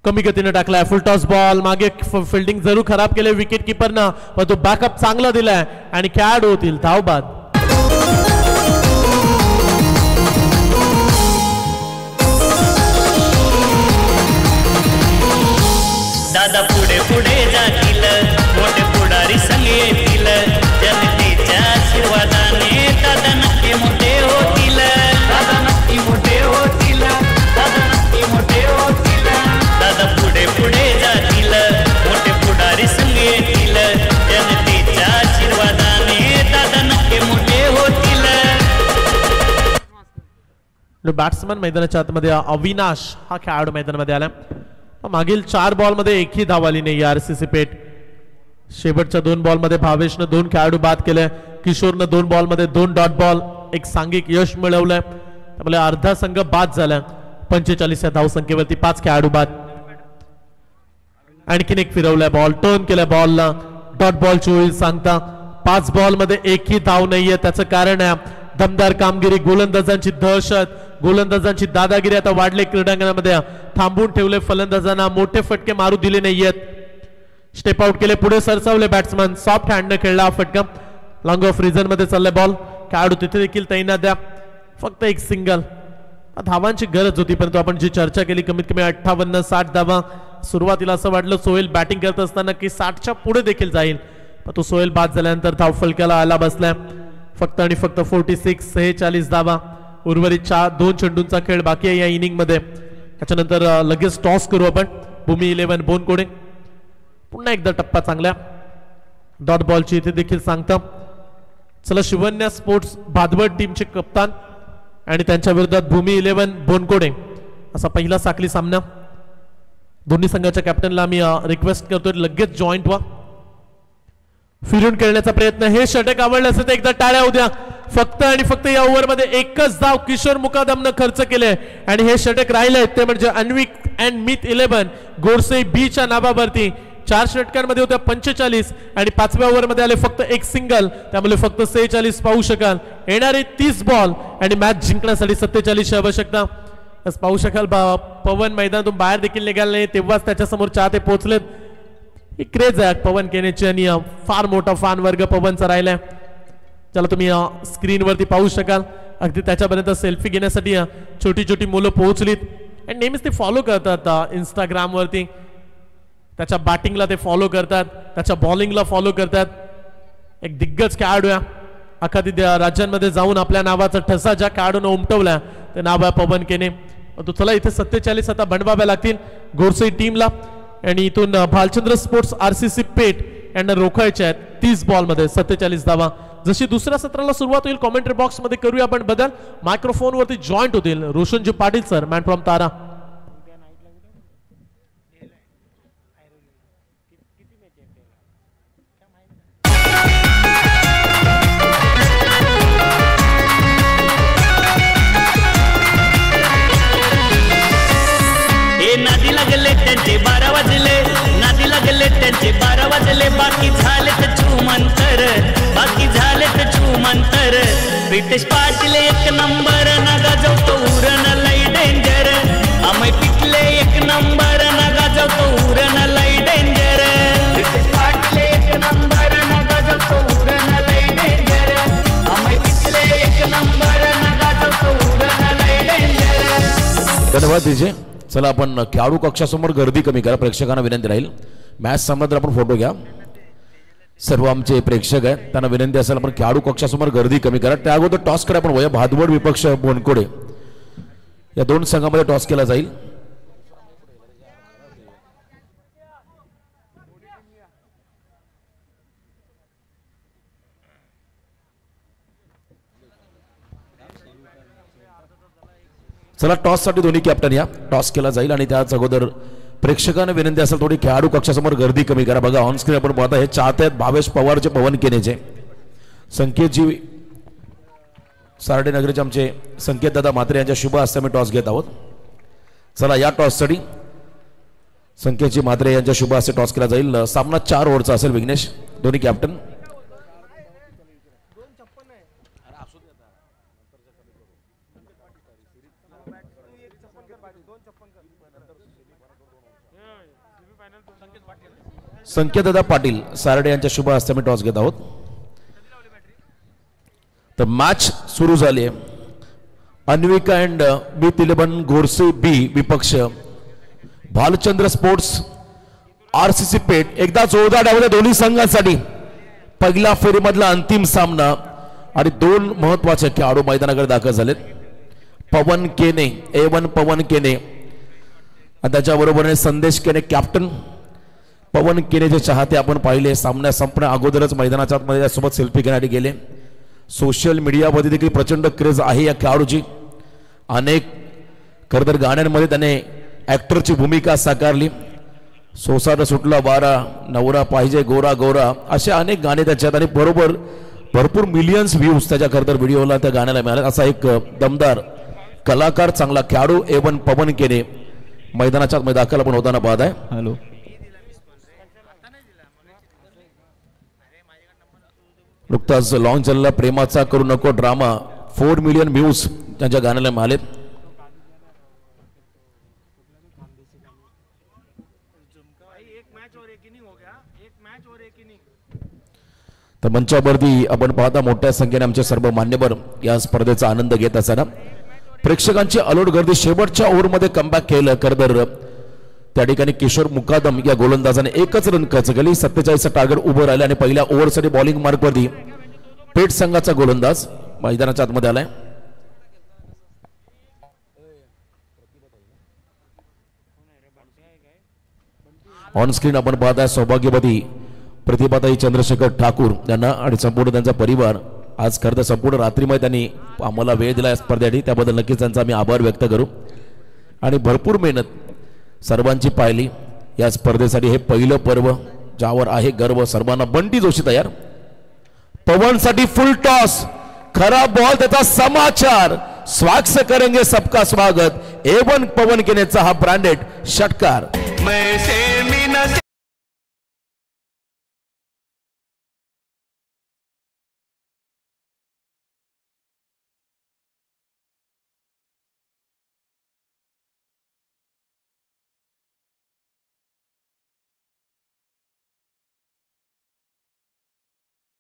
Speaker 1: कमी गतीने टाकलाय. फुल टॉस बॉल. मागे फिल्डिंग जरूर खराब केले विकेट किपरनं पण तो बॅकअप चांगला दिलाय आणि खेळाडू होतील धाव बाद.
Speaker 3: दादा पुढे पुढे जातील. मोठे पुढारी संग येतील. जनतेच्या आशीर्वादाने दादा नक्की मोठे होतील. दादा नक्की मोठे होतील. दादा नक्की मोठे होतील. दादा पुढे पुढे जातील. मोठे पुढारी संग येतील. जनतेच्या आशीर्वादाने दादा नक्की मोठे होतील.
Speaker 1: बॅट्समन मैदानाच्या आतमध्ये अविनाश हा खेळाडू मैदानामध्ये आला. मागील 4 बॉलमध्ये एकही धाव आली नाही आरसीसी पेठ. शेवटच्या 2 बॉलमध्ये भावेशनं 2 खेळाडू बाद केले. किशोरनं 2 बॉलमध्ये 2 डॉट बॉल एक सांघिक यश मिळवलंय. त्यामुळे अर्धा संघ बाद झाला. 45 या धावसंख्येवरती 5 खेळाडू बाद. आणखीन एक फिरवलाय बॉल. टर्न केलाय बॉलला. डॉट बॉल चोळी सांगता 5 बॉलमध्ये एकही धाव नाहीये. त्याचं कारण आहे दमदार कामगिरी. गोलंदाजांची दहशत. गोलंदाजांची दादागिरी आता वाढले क्रीडांगणामध्ये. थांबून ठेवले फलंदाजांना. मोठे फटके मारू दिले नाहीयेत. स्टेप आउट केले. पुढे सरसावले बॅट्समन. सॉफ्ट हँडने खेळला हा फटका. लॉंग ऑफ रिझन मध्ये चाललाय बॉल. खेळाडू तिथे देखील तैनात द्या. फक्त एक सिंगल. धावांची गरज होती, परंतु आपण जी चर्चा केली कमीत कमी 58-60 धावा. सुरुवातीला असं वाटलं सोहेल बॅटिंग करत असताना की 60च्या पुढे देखील जाईल, पण तो सोहेल बाद झाल्यानंतर धाव फलकाला आला बसलाय. फक्त आणि फक्त 46 धावा. उर्वरित 2 चेंडूंचा खेळ बाकी आहे या इनिंग मध्ये. त्याच्यानंतर लगेच टॉस करू आपण. भूमी 11 बोनकोडे पुन्हा एकदा टप्पा चांगल्या डॉट बॉलची इथे देखील सांगता. चला शिवन्या स्पोर्ट्स भादवड टीमचे कप्तान आणि त्यांच्या विरोधात भूमी 11 बोनकोडे असा पहिला साखळी सामना. दोन्ही संघाच्या कॅप्टनला मी रिक्वेस्ट करतोय लगेच जॉईंट व्हा. फिरून खेळण्याचा प्रयत्न. हे षटक आवडलं असेल तर एकदा टाळ्या उद्या. फक्त आणि फक्त या ओव्हरमध्ये एकच धाव किशोर मुकादमनं खर्च केले आणि हे षटक राहिले ते म्हणजे अन्विक अँड मिथ 11 गोडसे बीच्या नावावरती. 4 षटकांमध्ये होत्या 45 आणि 5व्या ओव्हरमध्ये आले फक्त एक सिंगल, त्यामुळे फक्त 46 पाहू शकाल. येणारे 30 बॉल आणि मॅच जिंकण्यासाठी 47ची आवश्यकता. पाहू शकाल पवन मैदानातून बाहेर देखील निघाले नाही, तेव्हाच त्याच्यासमोर चाहते पोहोचलेत. ही क्रेज आहे पवन केनेची आणि फार मोठा फॅन वर्ग पवनचा राहिलाय. चला तुम्ही स्क्रीनवरती पाहू शकाल अगदी त्याच्यापर्यंत सेल्फी घेण्यासाठी छोटी छोटी मुलं पोहोचलीत आणि नेहमीच ते फॉलो करतात इंस्टाग्रामवरती. त्याच्या बॅटिंगला ते फॉलो करतात, त्याच्या बॉलिंगला फॉलो करतात. एक दिग्गज खेळाडू आहे. अखादी राज्यांमध्ये जाऊन आपल्या नावाचा ठसा ज्या खेळाडूनं उमटवला ते नाव आहे पवन केने. तो चला इथे 47 आता बनवाव्या लागतील गोरसई टीमला आणि इथून भालचंद्र स्पोर्ट्स RCC पेठ यांना रोखायचे आहेत 30 बॉलमध्ये 47 धावा. जशी दुसऱ्या सत्राला सुरुवात होईल कॉमेंट्री बॉक्स मध्ये करूया आपण बदल. मायक्रोफोन वरती जॉईंट होतील Roshanji Patil sir, man from तारा.
Speaker 3: नादी लागले त्यांचे 12 वाजले, नादी लागले त्यांचे 12 वाजले. बाकी झाले तर चुमंतर, बाकी झाले तर चुमंतर. प्रितेश पाटील 1 नंबर नगा जाऊ तो उरण लई डेंजर. आम्ही पिटले 1 नंबर नगा जाऊ तो उरण लई डेंजर. प्रितेश पाटील 1 नंबर नगा जाऊ तो उरण लई डेंजर. आम्ही पिटले 1 नंबर नगा जाऊ तो उरण लई डेंजर.
Speaker 2: धन्यवाद विजय. चला आपण खेळाडू कक्षासमोर गर्दी कमी करा, प्रेक्षकांना विनंती राहील. मॅच संबंधात आपण फोटो घ्या. सर्व आमचे प्रेक्षक आहेत त्यांना विनंती असेल आपण खेळाडू कक्षासमोर गर्दी कमी करा. त्या अगोदर टॉस करा आपण. वया भादवड विपक्ष बोनकोडे या 2 संघांमध्ये टॉस केला जाईल. चला टॉस साठी दोन्ही कॅप्टन या. टॉस केला जाईल आणि त्याच अगोदर प्रेक्षकांना विनंती असेल थोडी खेळाडू कक्षासमोर गर्दी कमी करा. बघा ऑन स्क्रीन आपण पाहता हे चाहते आहेत भावेश पवारचे, पवन केनेचे, संकेतजी सारडे नगरीचे आमचे संकेत दादा म्हात्रे यांच्या शुभ हस्ते आम्ही टॉस घेत आहोत. चला या टॉससाठी संकेतजी म्हात्रे यांच्या शुभ हस्ते टॉस केला जाईल. सामना 4 ओव्हरचा असेल. विघ्नेश दोन्ही कॅप्टन. संकेतदादा पाटील सारडे यांच्या शुभ हस्ते आम्ही टॉस घेत आहोत. तर मॅच सुरू झाली आहे. अन्विका अँड मिथ 11 गोरसे बी विपक्ष भालचंद्र स्पोर्ट्स RCC पेठ. एकदा जोरदार डाव दोन्ही संघांसाठी. पहिल्या फेरीमधला अंतिम सामना आणि 2 महत्वाचे खेळाडू मैदानाकडे दाखल झालेत. पवन केने A1 पवन केने आणि त्याच्याबरोबर संदेश केने कॅप्टन. पवन केनेचे चाहते आपण पाहिले सामन्या संपण्या अगोदरच मैदानाच्या आतमध्ये सोबत सेल्फी घेण्यासाठी गेले. सोशल मीडियामध्ये देखील प्रचंड क्रेज आहे या खेळाडूची. अनेक खरं तर गाण्यांमध्ये त्याने ऍक्टरची भूमिका साकारली. सोसाट सुटला वारा, नवरा पाहिजे गोरा गोरा, असे अनेक गाणे त्याच्यात आणि बरोबर भरपूर मिलियन्स व्ह्यूज त्याच्या खरं तर व्हिडिओला त्या गाण्याला मिळाले. असा एक दमदार कलाकार चांगला खेळाडू A1 पवन केने मैदानाच्या आतमध्ये दाखल आपण होताना पाहत आहे.
Speaker 4: हॅलो
Speaker 2: नुकताच लॉन्च झालेला प्रेमाचा करू नको ड्रामा 4 मिलियन व्ह्यूज त्यांच्या गाण्याला मिळालेत. तर मंचावरती आपण पाहता मोठ्या संख्येने आमचे सर्व मान्यवर या स्पर्धेचा आनंद घेत असताना प्रेक्षकांची अलोट गर्दी शेवटच्या ओव्हरमध्ये कमबॅक केलं करदर त्या ठिकाणी किशोर मुकादम या गोलंदाजाने एकच रन खर्च केली 47 टार्गेट उभं राहिलं आणि पहिल्या ओव्हरसाठी बॉलिंग मार्कवरती पेठ संघाचा गोलंदाज मैदानाच्या आतमध्ये आलाय. ऑन स्क्रीन आपण पाहताय सौभाग्यवती प्रतिभाताई चंद्रशेखर ठाकूर यांना आणि संपूर्ण त्यांचा परिवार आज खरं तर संपूर्ण रात्रीमध्ये त्यांनी आम्हाला वेळ दिला या स्पर्धेसाठी त्याबद्दल नक्कीच त्यांचा आम्ही आभार व्यक्त करू. आणि भरपूर मेहनत सर्वांची पाहिली या स्पर्धेसाठी. हे पहिलं पर्व ज्यावर आहे गर्व सर्वांना. बंटी जोशी तयार. पवनसाठी फुल टॉस. खरा बॉल त्याचा समाचार. स्वागत करेंगे सबका स्वागत. एवन पवन केनेचा हा ब्रँडेड षटकार.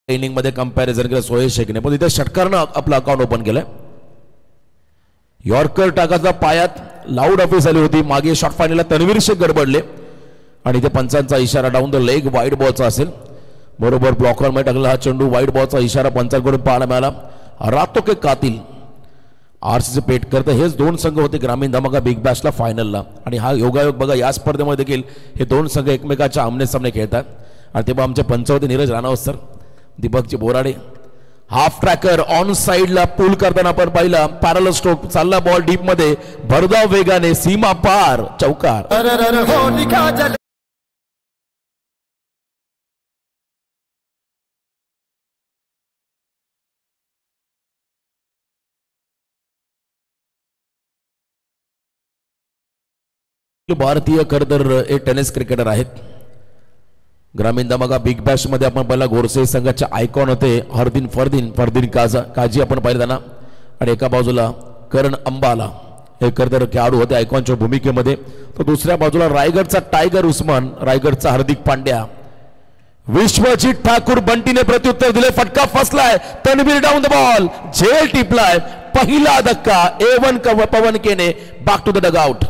Speaker 2: इनिंग मध्ये कंपॅरिझन केलं सोहेल शेखने पण इथे षटकारनं आपलं अकाउंट ओपन केलंय. यॉर्कर टाकाचा पायात लाऊड ऑफिस आली होती. मागे शॉट फायनलला तन्वीर शेख गडबडले आणि इथे पंचांचा इशारा डाऊन द लेग वाईड बॉलचा असेल. बरोबर ब्लॉकर मध्ये टाकला हा चेंडू. वाईड बॉलचा इशारा पंचांकडून पाहायला मिळाला. रातो के कातिल आरसीसी पेठ करतं. हेच दोन संघ होते ग्रामीण धमाका बिग बॅशला फायनलला आणि हा योगायोग बघा या स्पर्धेमध्ये देखील हे दोन संघ एकमेकाच्या आमने सामने खेळतात. आणि तेव्हा आमचे पंच होते Neeraj Ranawat sir, Deepak ji Borade. Half tracker on साइडला पूल करताना आपण पाहिला. पॅरल स्ट्रोक चालला बॉल डीप मध्ये भरधाव वेगाने सीमा पार चौकार. भारतीय खरतर एक टेनिस क्रिकेटर आहेत. ग्रामीण धमाका बिग बॅश मध्ये आपण पहिला गोरसे संघाचे आयकॉन होते हरदीन फरदीन काजी आपण पाहिलं त्यांना. आणि एका बाजूला करण अंबाला हे खरतर खेळाडू होते आयकॉनच्या भूमिकेमध्ये. तर दुसऱ्या बाजूला रायगडचा टायगर उस्मान, रायगडचा हार्दिक पांड्या. विश्वजीत ठाकूर बंटीने प्रत्युत्तर दिले. फटका फसलाय. Tanveer down the ball. झेल टिपलाय. पहिला धक्का. एवन पवन केने बॅक टू द डगआउट.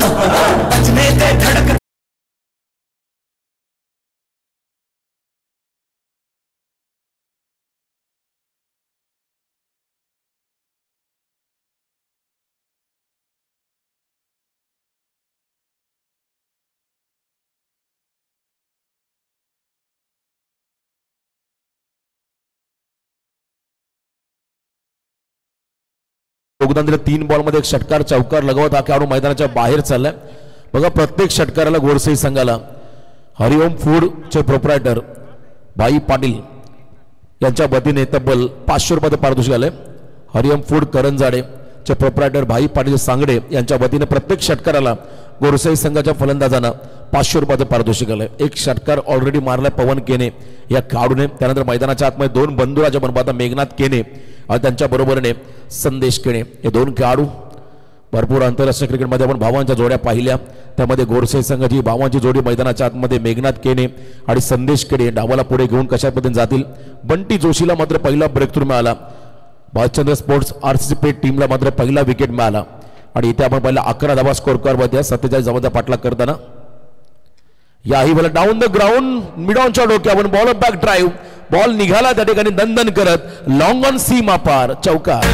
Speaker 2: योगदान दिलं. 3 बॉल मध्ये एक षटकार चौकार लगवत हा खेळाडू मैदानाच्या बाहेर चाललाय. बघा प्रत्येक षटकाराला गोरसे संघाला हरिओम फूडचे प्रोप्रायटर भाई पाटील यांच्या वतीने तब्बल 500 रुपये पारितोषिक आले. हरिओम फूड करंजाडे चे प्रोप्रायटर भाई पाटील सांगडे यांच्या वतीने प्रत्येक षटकाराला गोरसे संघाच्या फलंदाजांना 500 रुपयाचं पारितोषिक आलंय. एक षटकार ऑलरेडी मारलाय पवन केने या खेळाडूने. त्यानंतर मैदानाच्या आतमध्ये 2 बंधुराच्या बनपाता मेघनाथ केने आणि त्यांच्या बरोबरीने संदेश केणे हे 2 खेळाडू. भरपूर आंतरराष्ट्रीय क्रिकेटमध्ये आपण भावांच्या जोड्या पाहिल्या. त्यामध्ये गोरसे संघाची भावांची जोडी मैदानाच्या आतमध्ये मेघनाथ केने आणि संदेश केणे डावाला पुढे घेऊन कशा पद्धतीने जातील. बंटी जोशीला मात्र पहिला ब्रेक थ्रू मिळाला. भालचंद्र स्पोर्ट्स आरसीसी पेठ टीमला मात्र पहिला विकेट मिळाला. आणि इथे आपण पहिला 11 धावा स्कोर करत 47 धावांचा पाठलाग करताना याही वेळेला डाऊन द ग्राउंड मिड ऑनच्या डोक्यावर बॉल बॅक ड्राईव्ह. बॉल निघाला त्या ठिकाणी दंदन करत लॉंग ऑन सीमा पार चौकार.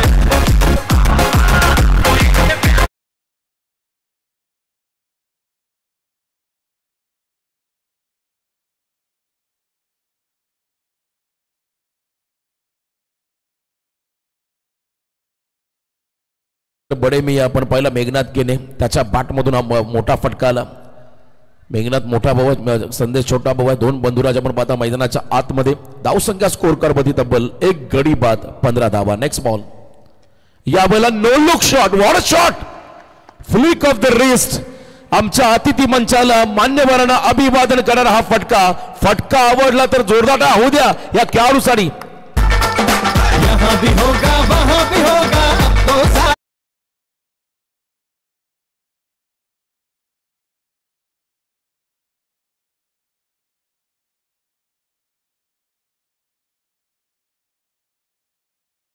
Speaker 2: बडे मी आपण पाहिला मेघनाथ केने त्याच्या बॅटमधून मोठा फटका आला. मेघनाथ मोठा भाऊ आहे, संदेश छोटा भाऊ आहे. 2 बंधुराज आपण पाहता मैदानाच्या आतमध्ये. धावसंख्या स्कोर करवती तब्बल 1 गडी बाद 15 धावा. Next ball. यावेळेला no look shot. What a shot. Flick of the wrist. आमच्या अतिथी मंचाला मान्यवरांना अभिवादन करणारा हा फटका आवडला तर जोरदार होऊ द्या या खेळाडूसाठी.
Speaker 4: यहां भी होगा वहां भी होगा तो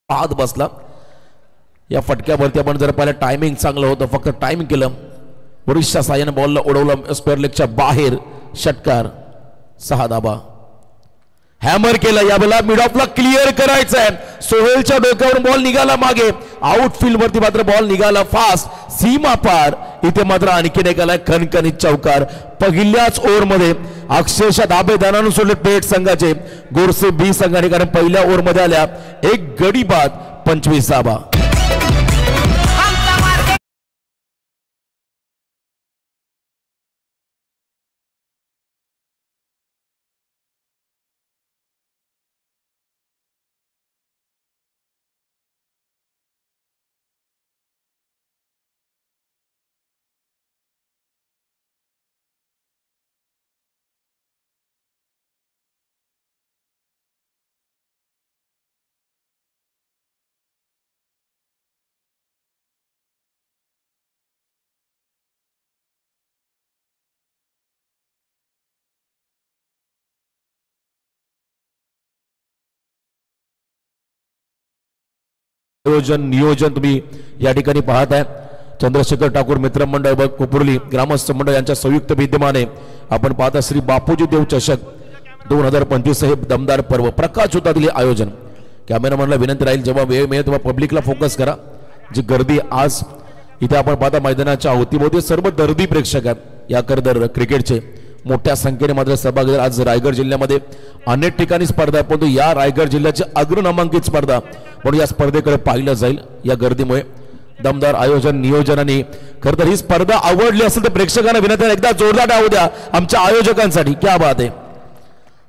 Speaker 2: हात बसला. या फटक्यावरती आपण जर पाहिलं टायमिंग चांगलं होतं, फक्त टाइम केलं, वरिष्ठ साह्याने बॉलला उडवलं स्क्वेअर लेगच्या बाहेर, षटकार, 6 धाबा. हॅमर केलं, यावेळेला मिड ऑफला क्लिअर करायचं आहे. सोहेलच्या डोक्यावरून बॉल निघाला मागे, आउटफील्ड वरती मात्र बॉल निघाला फास्ट, सीमा पार. इथे मात्र आणखीन एकाला खणखणीत चौकार. पहिल्याच ओव्हरमध्ये अक्षरशः दाबेदारानं सोडले पेठ संघाचे गोरसे बी संघाने, कारण पहिल्या ओव्हरमध्ये आल्या एक गडी बाद, 25 धाबा. नियोजन तुम्ही या ठिकाणी पाहत आहे. चंद्रशेखर ठाकूर मित्र मंडळ कोपुर्ली ग्रामस्थ मंडळ यांच्या संयुक्त विद्यमाने आपण पाहता श्री बापूजी देव चषक 2025 हे दमदार पर्व. प्रकाश होता दिले आयोजन. कॅमेरामॅनला विनंती राहील, जेव्हा वेळ मिळेल तेव्हा पब्लिकला फोकस करा. जी गर्दी आज इथे आपण पाहता मैदानाच्या अवतीभोवती सर्व दर्दी प्रेक्षक आहेत. या करदर क्रिकेटचे मोठ्या संख्येने मात्र सहभागी. आज रायगड जिल्ह्यामध्ये अनेक ठिकाणी स्पर्धा आहे, परंतु या रायगड जिल्ह्याची अग्रनामांकित स्पर्धा म्हणून या स्पर्धेकडे पाहिलं जाईल. या गर्दीमुळे दमदार आयोजन नियोजनाने खरं तर ही स्पर्धा आवडली असेल तर प्रेक्षकांना विनंती, एकदा जोरदार टाळ्या द्या आमच्या आयोजकांसाठी. क्या बात आहे.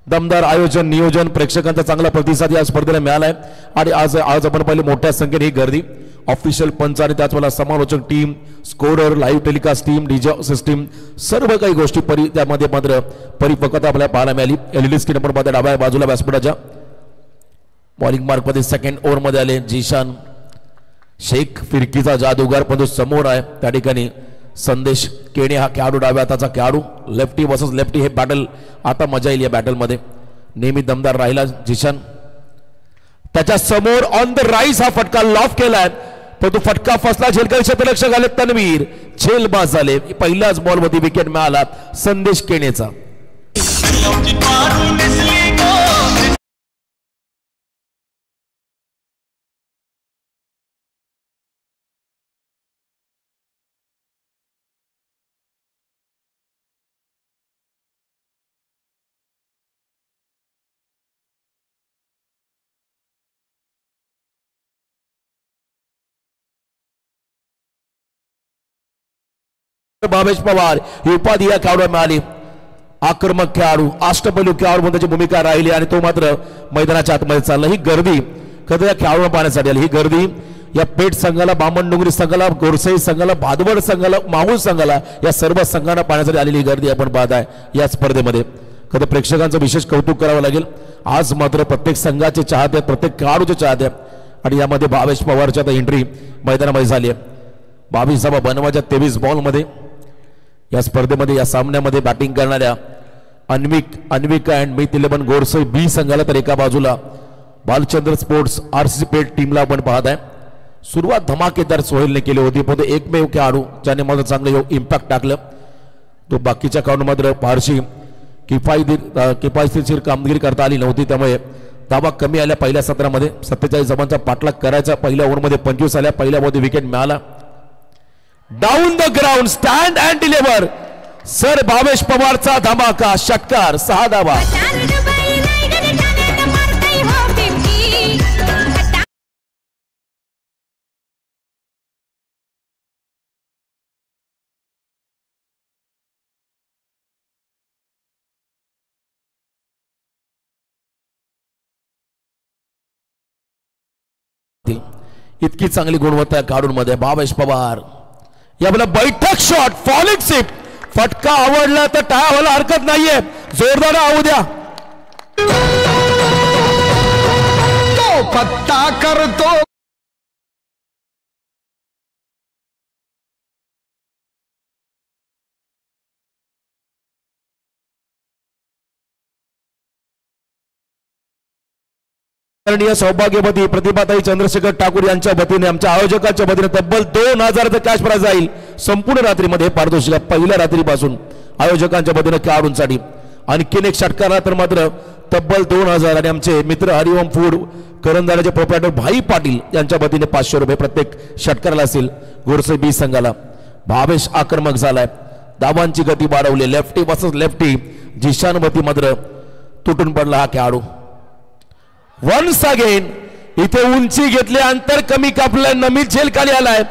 Speaker 2: दमदार आयोजन नियोजन, प्रेक्षकांचा चांगला प्रतिसाद या स्पर्धेला मिळाला आहे. आणि आज आपण पाहिली मोठ्या संख्येने ही गर्दी. ऑफिशियल पंच आणि त्याचवेळेला समालोचक team, scorer, live telecast team, DJ system, सर्व काही गोष्टी त्यामध्ये मात्र परिपक्वता आपल्याला पाहायला मिळाली. एलईडी स्क्रीन आपण पाहता डाव्या बाजूला व्यासपीठाच्या. बॉलिंग मार्क मध्ये सेकंड ओव्हर मध्ये आले जीशान शेख, फिरकीचा जादूगार पण समोर आहे. त्या ठिकाणी संदेश केणे हा खेळाडू, डाव्या हाताचा खेळाडू. लेफ्टी वर्सेस लेफ्टी हे बॅटल, आता मजा येईल या बॅटल मध्ये. नेहमी दमदार राहिला जीशान. त्याच्या समोर ऑन द राईस हा फटका लॉफ केलाय, पण तो फटका फसला. झेलकर क्षेत्ररक्षक घाले तन्वीर, झेलबाज झाले. पहिल्याच बॉल मध्ये विकेट मिळाला संदेश केणेचा. भावेश पवार ही उपाधी या खेळाडूला मिळाली. आक्रमक खेळाडू, अष्टपैलू खेळाडू म्हणून त्याची भूमिका राहिली आणि तो मात्र मैदानाच्या आतमध्ये चालला. ही गर्दी खरं या खेळाडूला पाहण्यासाठी आली. ही गर्दी या पेठ संघाला, बामणडोंगरी संघाला, गोरसई संघाला, भादवड संघाला, माहूर संघाला, या सर्व संघांना पाहण्यासाठी आलेली ही गर्दी आपण पाहत आहे या स्पर्धेमध्ये. खरं प्रेक्षकांचं विशेष कौतुक करावं लागेल. आज मात्र प्रत्येक संघाचे चाहते, प्रत्येक खेळाडूचे चाहते आणि यामध्ये भावेश पवारच्या एंट्री मैदानामध्ये झाली आहे. 22 धावा बनवायच्या 23 बॉलमध्ये या स्पर्धेमध्ये, या सामन्यामध्ये बॅटिंग करणाऱ्या अन्विका अँड मिथ 11 गोरसई बी संघाला, तर एका बाजूला बालचंद्र स्पोर्ट्स आरसीसी पेठ टीमला आपण पाहत आहे. सुरुवात धमाकेदार सोहेलने केली होती, पण एकमेव खेळाडू ज्याने मात्र चांगलं इम्पॅक्ट टाकलं. तो बाकीच्या खेळाडू मात्र फारशी किफायतशीर कामगिरी करता आली नव्हती. त्यामुळे धावा कमी आल्या पहिल्या सत्रामध्ये. 47 धावांचा पाठलाग करायचा. पहिल्या ओव्हरमध्ये 25 आल्या. पहिल्या मध्ये विकेट मिळाला. Down the ground, stand and deliver. Sir Bhavesh पवारचा धमाका, षटकार, 6 धावा. इतकी चांगली गुणवत्ता खेळाडूंमध्ये. भावेश पवार यावेळेला बैठक शॉट, फॉलिंग सिप. फटका आवडला तर टाळ्या व्हायला हरकत नाहीये. जोरदार आऊ द्या.
Speaker 4: तो पत्ता करतो.
Speaker 2: आदरणीय सौभाग्यवती प्रतिभाताई चंद्रशेखर ठाकूर यांच्या वतीने आमच्या आयोजकांच्या वतीने तब्बल 2000 कॅश प्राइज जाईल संपूर्ण रात्रीमध्ये पारितोषिक पहिल्या रात्रीपासून आयोजकांच्या वतीने खेळाडूंसाठी. आणखीन एक षटकारा तर मात्र तब्बल 2000 आणि आमचे मित्र हरिओम फूड करंजाचे प्रोप्रायटर भाई पाटील यांच्या वतीने 500 रुपये प्रत्येक षटकाराला असेल. गोरसे बी संघाला भावेश आक्रमक झालाय, धावांची गती वाढवली, लेफ्टी वर्सेस लेफ्टी. जिशानवती मात्र तुटून पडला हा खेळाडू. वन्स अगेन इथे उंची घेतली, अंतर कमी कापलंय, नमी झेल खाली आलाय.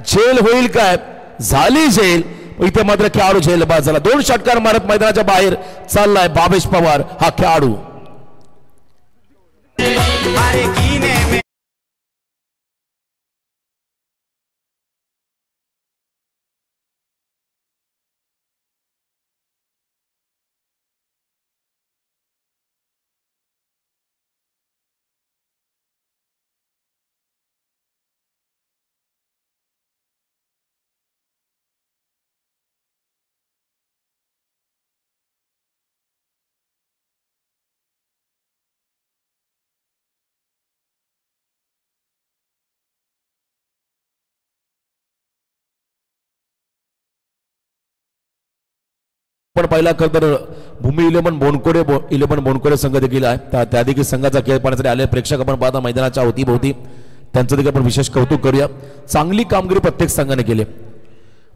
Speaker 2: झेल होईल काय? झाली झेल. इथे मात्र खेळाडू झेल बाद झाला. 2 षटकार मारत मैदानाच्या बाहेर चाललाय भावेश पवार हा खेळाडू. पण पहिला खरं तर भूमी 11 बोनकोडे संघ देखील आहे. त्या देखील संघाचा खेळ पाहण्यासाठी आले प्रेक्षक आपण पाहता मैदानाच्या अवतीभोवती. त्यांचं देखील आपण विशेष कौतुक करूया. चांगली कामगिरी प्रत्येक संघाने केली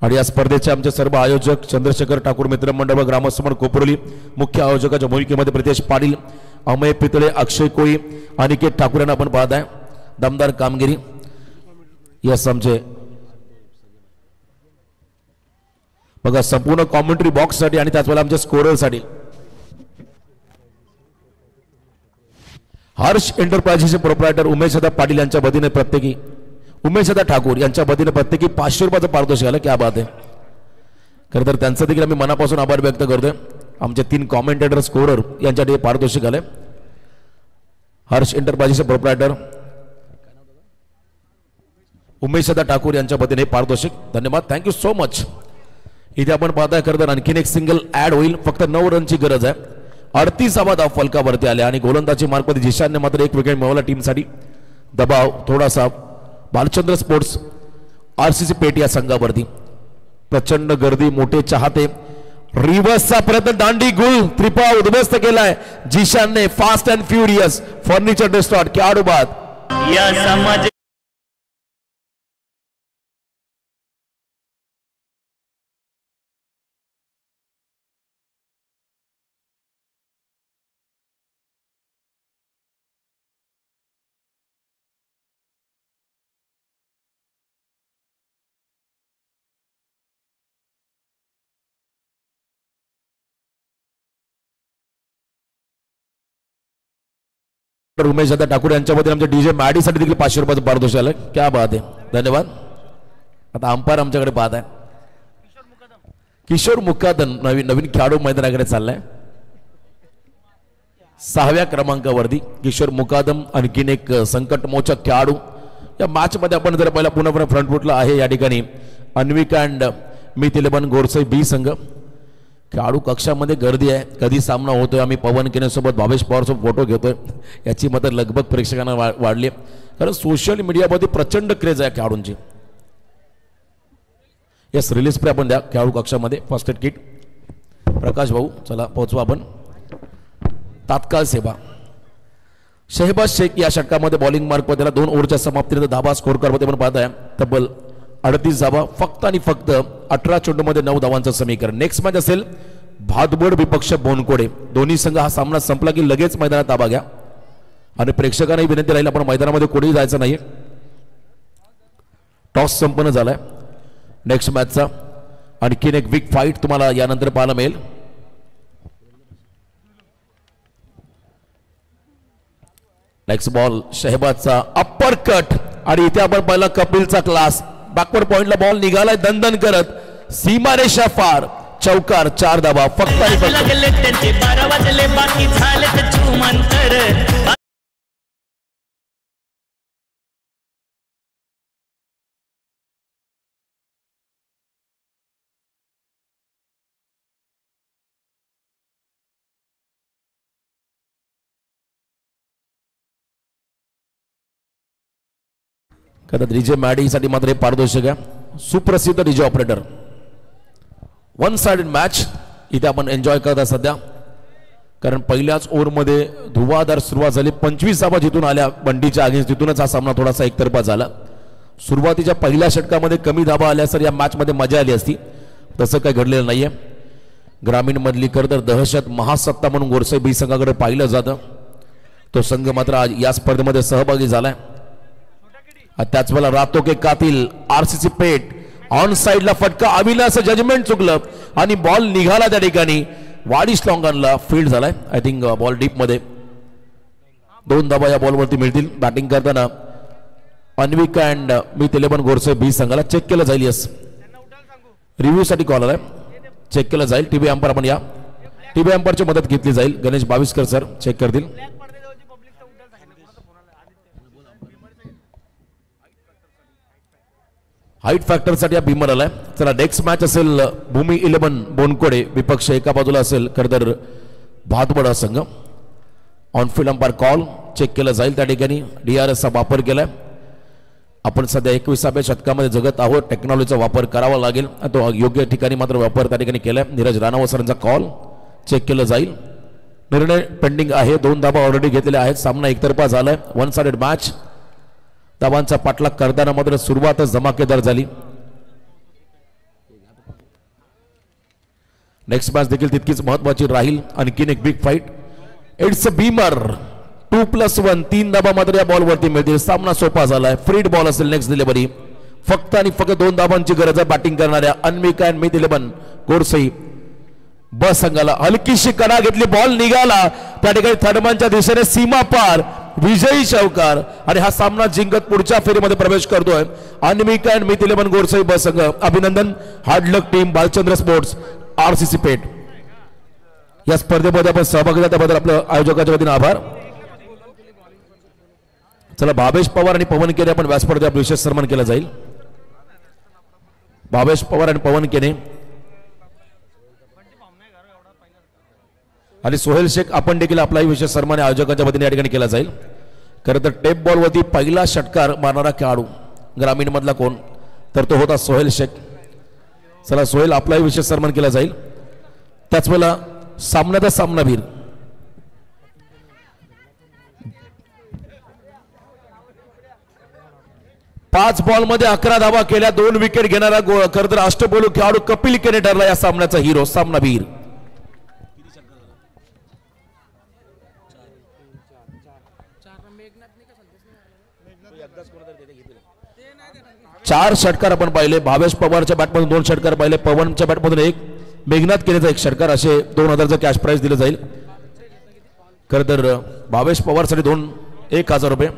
Speaker 2: आणि या स्पर्धेचे आमचे सर्व आयोजक चंद्रशेखर ठाकूर मित्रमंडळ व ग्रामसमन कोपरोली, मुख्य आयोजकाच्या भूमिकेमध्ये प्रितेश पाटील, अमय पितळे, अक्षय कोळी, अनिकेत ठाकूर यांना आपण पाहताय. दमदार कामगिरी. यस आमचे बघा संपूर्ण कॉमेंट्री बॉक्स साठी आणि त्याचवेळेला आमच्या स्कोरर साठी हर्ष एंटरप्राइजेसचे प्रोप्रायटर उमेशदा पाटील यांच्या वतीने प्रत्येकी उमेशदा ठाकूर यांच्या वतीने प्रत्येकी 500 रुपयाचं पारितोषिक आलं. क्या बात आहे. खरं तर त्यांचं देखील आम्ही मनापासून आभार व्यक्त करतोय. आमचे 3 कॉमेंटेटर स्कोरर यांच्यासाठी पारितोषिक आले. हर्ष एंटरप्राइजेसचे प्रोप्रायटर उमेशदा ठाकूर यांच्या वतीने पारितोषिक. धन्यवाद, थँक्यू सो मच. इथे आपण पाहताय खरं तर आणखीन एक सिंगल ऍड होईल. फक्त 9 रनची गरज आहे. 38वा धाव फलकावरती आले आणि गोलंदाजी मार्गमध्ये जिशानने मात्र 1 विकेट मिळवला टीमसाठी. दबाव थोडासा भालचंद्र स्पोर्ट्स आरसीसी पेट या संघावरती. प्रचंड गर्दी, मोठे चाहते. रिव्हर्सचा प्रयत्न, दांडी गुल, त्रिपा उद्ध्वस्त केलाय जिशानने. Fast and furious furniture distort खेळाडू बाद.
Speaker 3: या समाज
Speaker 2: उमेशदा ठाकूर यांच्या वतीने आमच्या डीजे मॅडीसाठी देखील 500 रुपयाचं पारितोषिक आलं. क्या बात आहे, धन्यवाद. आता अंपायर आमच्याकडे पाहत आहे किशोर मुकादन, नवीन खेळाडू मैदानाकडे चाललाय. 6व्या क्रमांकावरती किशोर मुकादम, आणखीन एक संकटमोचक खेळाडू. या मॅच मध्ये आपण जर पहिला पुन्हा फ्रंट फुटला आहे या ठिकाणी अन्विका अँड मिथ 11 गोरसे बी संघ. खेळाडू कक्षामध्ये गर्दी आहे. कधी सामना होतोय. आम्ही पवन केनेसोबत भावेश पवारसोबत फोटो घेतोय. याची मात्र लगबग प्रेक्षकांना वाढली, कारण सोशल मीडियामध्ये प्रचंड क्रेज आहे खेळाडूंची. यस, रिलीज पे आपण द्या खेळाडू कक्षामध्ये. फर्स्ट एड किट प्रकाश भाऊ, चला पोहोचवा आपण. तात्काळ सेवा शहबाज शेख या षटकामध्ये बॉलिंग मार्क त्याला 2 ओव्हरच्या समाप्तीनंतर धाबा स्कोर करमध्ये आपण पाहताय. तब्बल 38 धावा, फक्त आणि फक्त 18 चेंडूमध्ये 9 धावांचं समीकरण. नेक्स्ट मॅच असेल भातबड विपक्ष बोनकोडे. दोन्ही संघ हा सामना संपला की लगेच मैदानात ताबा घ्या आणि प्रेक्षकांनाही विनंती राहील आपण मैदानामध्ये कोणीही जायचं नाही. टॉस संपन्न झालाय. नेक्स्ट मॅचचा आणखीन एक बिग फाईट तुम्हाला यानंतर पाहायला मिळेल. नेक्स्ट बॉल शहबाजचा अप्पर कट आणि इथे आपण पाहिला कपिलचा क्लास. बॅकवर्ड पॉइंटला बॉल निघालाय दणदण करत, सीमारेषा फार, चौकार, 4 धावा फक्त.
Speaker 3: 12 वाजले बाकी झाले चुमंतर.
Speaker 2: कदाचित डीजे मॅडीसाठी मात्र हे पारदर्शक आहे, सुप्रसिद्ध DJ operator. One sided match इथे आपण एन्जॉय करता सध्या, कारण पहिल्याच ओव्हरमध्ये धुवाधार सुरुवात झाली. 25 धावा जिथून आल्या बंडीच्या अगेन्स्ट, तिथूनच हा सामना थोडासा एकतर्फा झाला. सुरुवातीच्या पहिल्या षटकामध्ये कमी धावा आल्या तर या मॅचमध्ये मजा आली असती, तसं काही घडलेलं नाहीये. ग्रामीण मधली खरं दहशत महासत्ता म्हणून गोरसे बी संघाकडे पाहिलं जातं. तो संघ मात्र आज या स्पर्धेमध्ये सहभागी झालाय. त्याच वेळेला रातो के कातिल आरसीसी पेठ ऑन साइडला फटका, अविनाश जजमेंट चुकलं आणि बॉल निघाला त्या ठिकाणी. वाडिश लॉंगनला फील्ड झालाय. आय थिंक बॉल डीप मध्ये 2 धावा या बॉलवरती मिळतील. बॅटिंग करताना अन्विका अँड मिथ 11 गोरसे बी संघाला चेक केलं जाईल. यस, रिव्ह्यू साठी कॉल आलाय, चेक केलं जाईल. टीव्ही अंपायर आपण या टीव्ही अंपायरची मदत घेतली जाईल. गणेश बाविस्कर सर चेक करतील. हाईट फॅक्टर साठी या बिमर आलाय. चला नेक्स्ट मॅच असेल भूमी 11 बोनकोडे विपक्ष एका बाजूला असेल खरतर भातबडा संघ. ऑनफिल्ड अंपायर कॉल चेक केलं जाईल. त्या ठिकाणी DRS चा वापर केलाय. आपण सध्या 21व्या शतकामध्ये जगत आहोत, टेक्नॉलॉजीचा वापर करावा लागेल, तो योग्य ठिकाणी मात्र वापर त्या ठिकाणी केलाय. नीरज राणावत सरांचा कॉल चेक केलं जाईल. निर्णय पेंडिंग आहे. 2 धावा ऑलरेडी घेतलेल्या आहेत. सामना एकतर्फा झालाय. One sided match. धावांचा पाठलाग करताना मात्र सुरुवातच धमाकेदार झाली. नेक्स्ट मॅच देखील तितकीच महत्वाची राहील. आणखीन एक big fight. It's a Beamer 2+1. 3 धावा मात्र या बॉलवरती मिळतील. सामना सोपा झालाय. फ्रीड बॉल असेल नेक्स्ट डिलिव्हरी. फक्त आणि फक्त 2 धावांची गरज आहे बॅटिंग करणाऱ्या अन्विका अँड मिथ 11 गोरसई ब संघाला. हलकीशी कडा घेतली, बॉल निघाला त्या ठिकाणी. थर्डमनच्या दिशेने सीमा पार विजयी चौकार आणि हा सामना जिंकत पुढच्या फेरीमध्ये प्रवेश करतोय अन्विका अँड मिथ 11 गोरसई ब संघ. अभिनंदन. हार्ड लक टीम भालचंद्र स्पोर्ट्स RCC पेठ. या स्पर्धेमध्ये आपण सहभागी झाला त्याबद्दल आपलं आयोजकाच्या वतीने आभार. चला, भावेश पवार आणि पवन केने आपण व्यासपीठावर विशेष सन्मान केला जाईल. भावेश पवार आणि पवन केने आणि सोहेल शेख आपण देखील आपलाही विशेष सन्मान आयोजकांच्या वतीने या ठिकाणी केला जाईल. खरं तर टेप बॉलवरती पहिला षटकार मारणारा खेळाडू ग्रामीण मधला कोण, तर तो होता सोहेल शेख. चला, सोहेल आपलाही विशेष सन्मान केला जाईल. त्याच वेळेला सामन्याचा सामनावीर पाच बॉल मध्ये 11 धावा केल्या, 2 विकेट घेणारा खरं तर अष्टपैलू खेळाडू कपिल केने ठरला या सामन्याचा हिरो, सामनावीर. चार षटकार आपण पाहिले. भावेश पवारच्या बॅटमधून 2 षटकार पाहिले, पवनच्या बॅटमधून 1, मेघनाथ केनेचा 1 षटकार, असे 2000चं कॅश प्राइज दिलं जाईल. खरं तर भावेश पवारसाठी 1,000 रुपये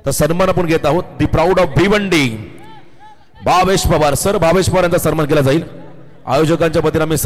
Speaker 2: तर सन्मान आपण घेत आहोत. The proud of Bhiwandi Bhavesh Pawar sir, Bhavesh Pawar यांचा सन्मान केला जाईल. आयोजकांच्या वतीने आम्ही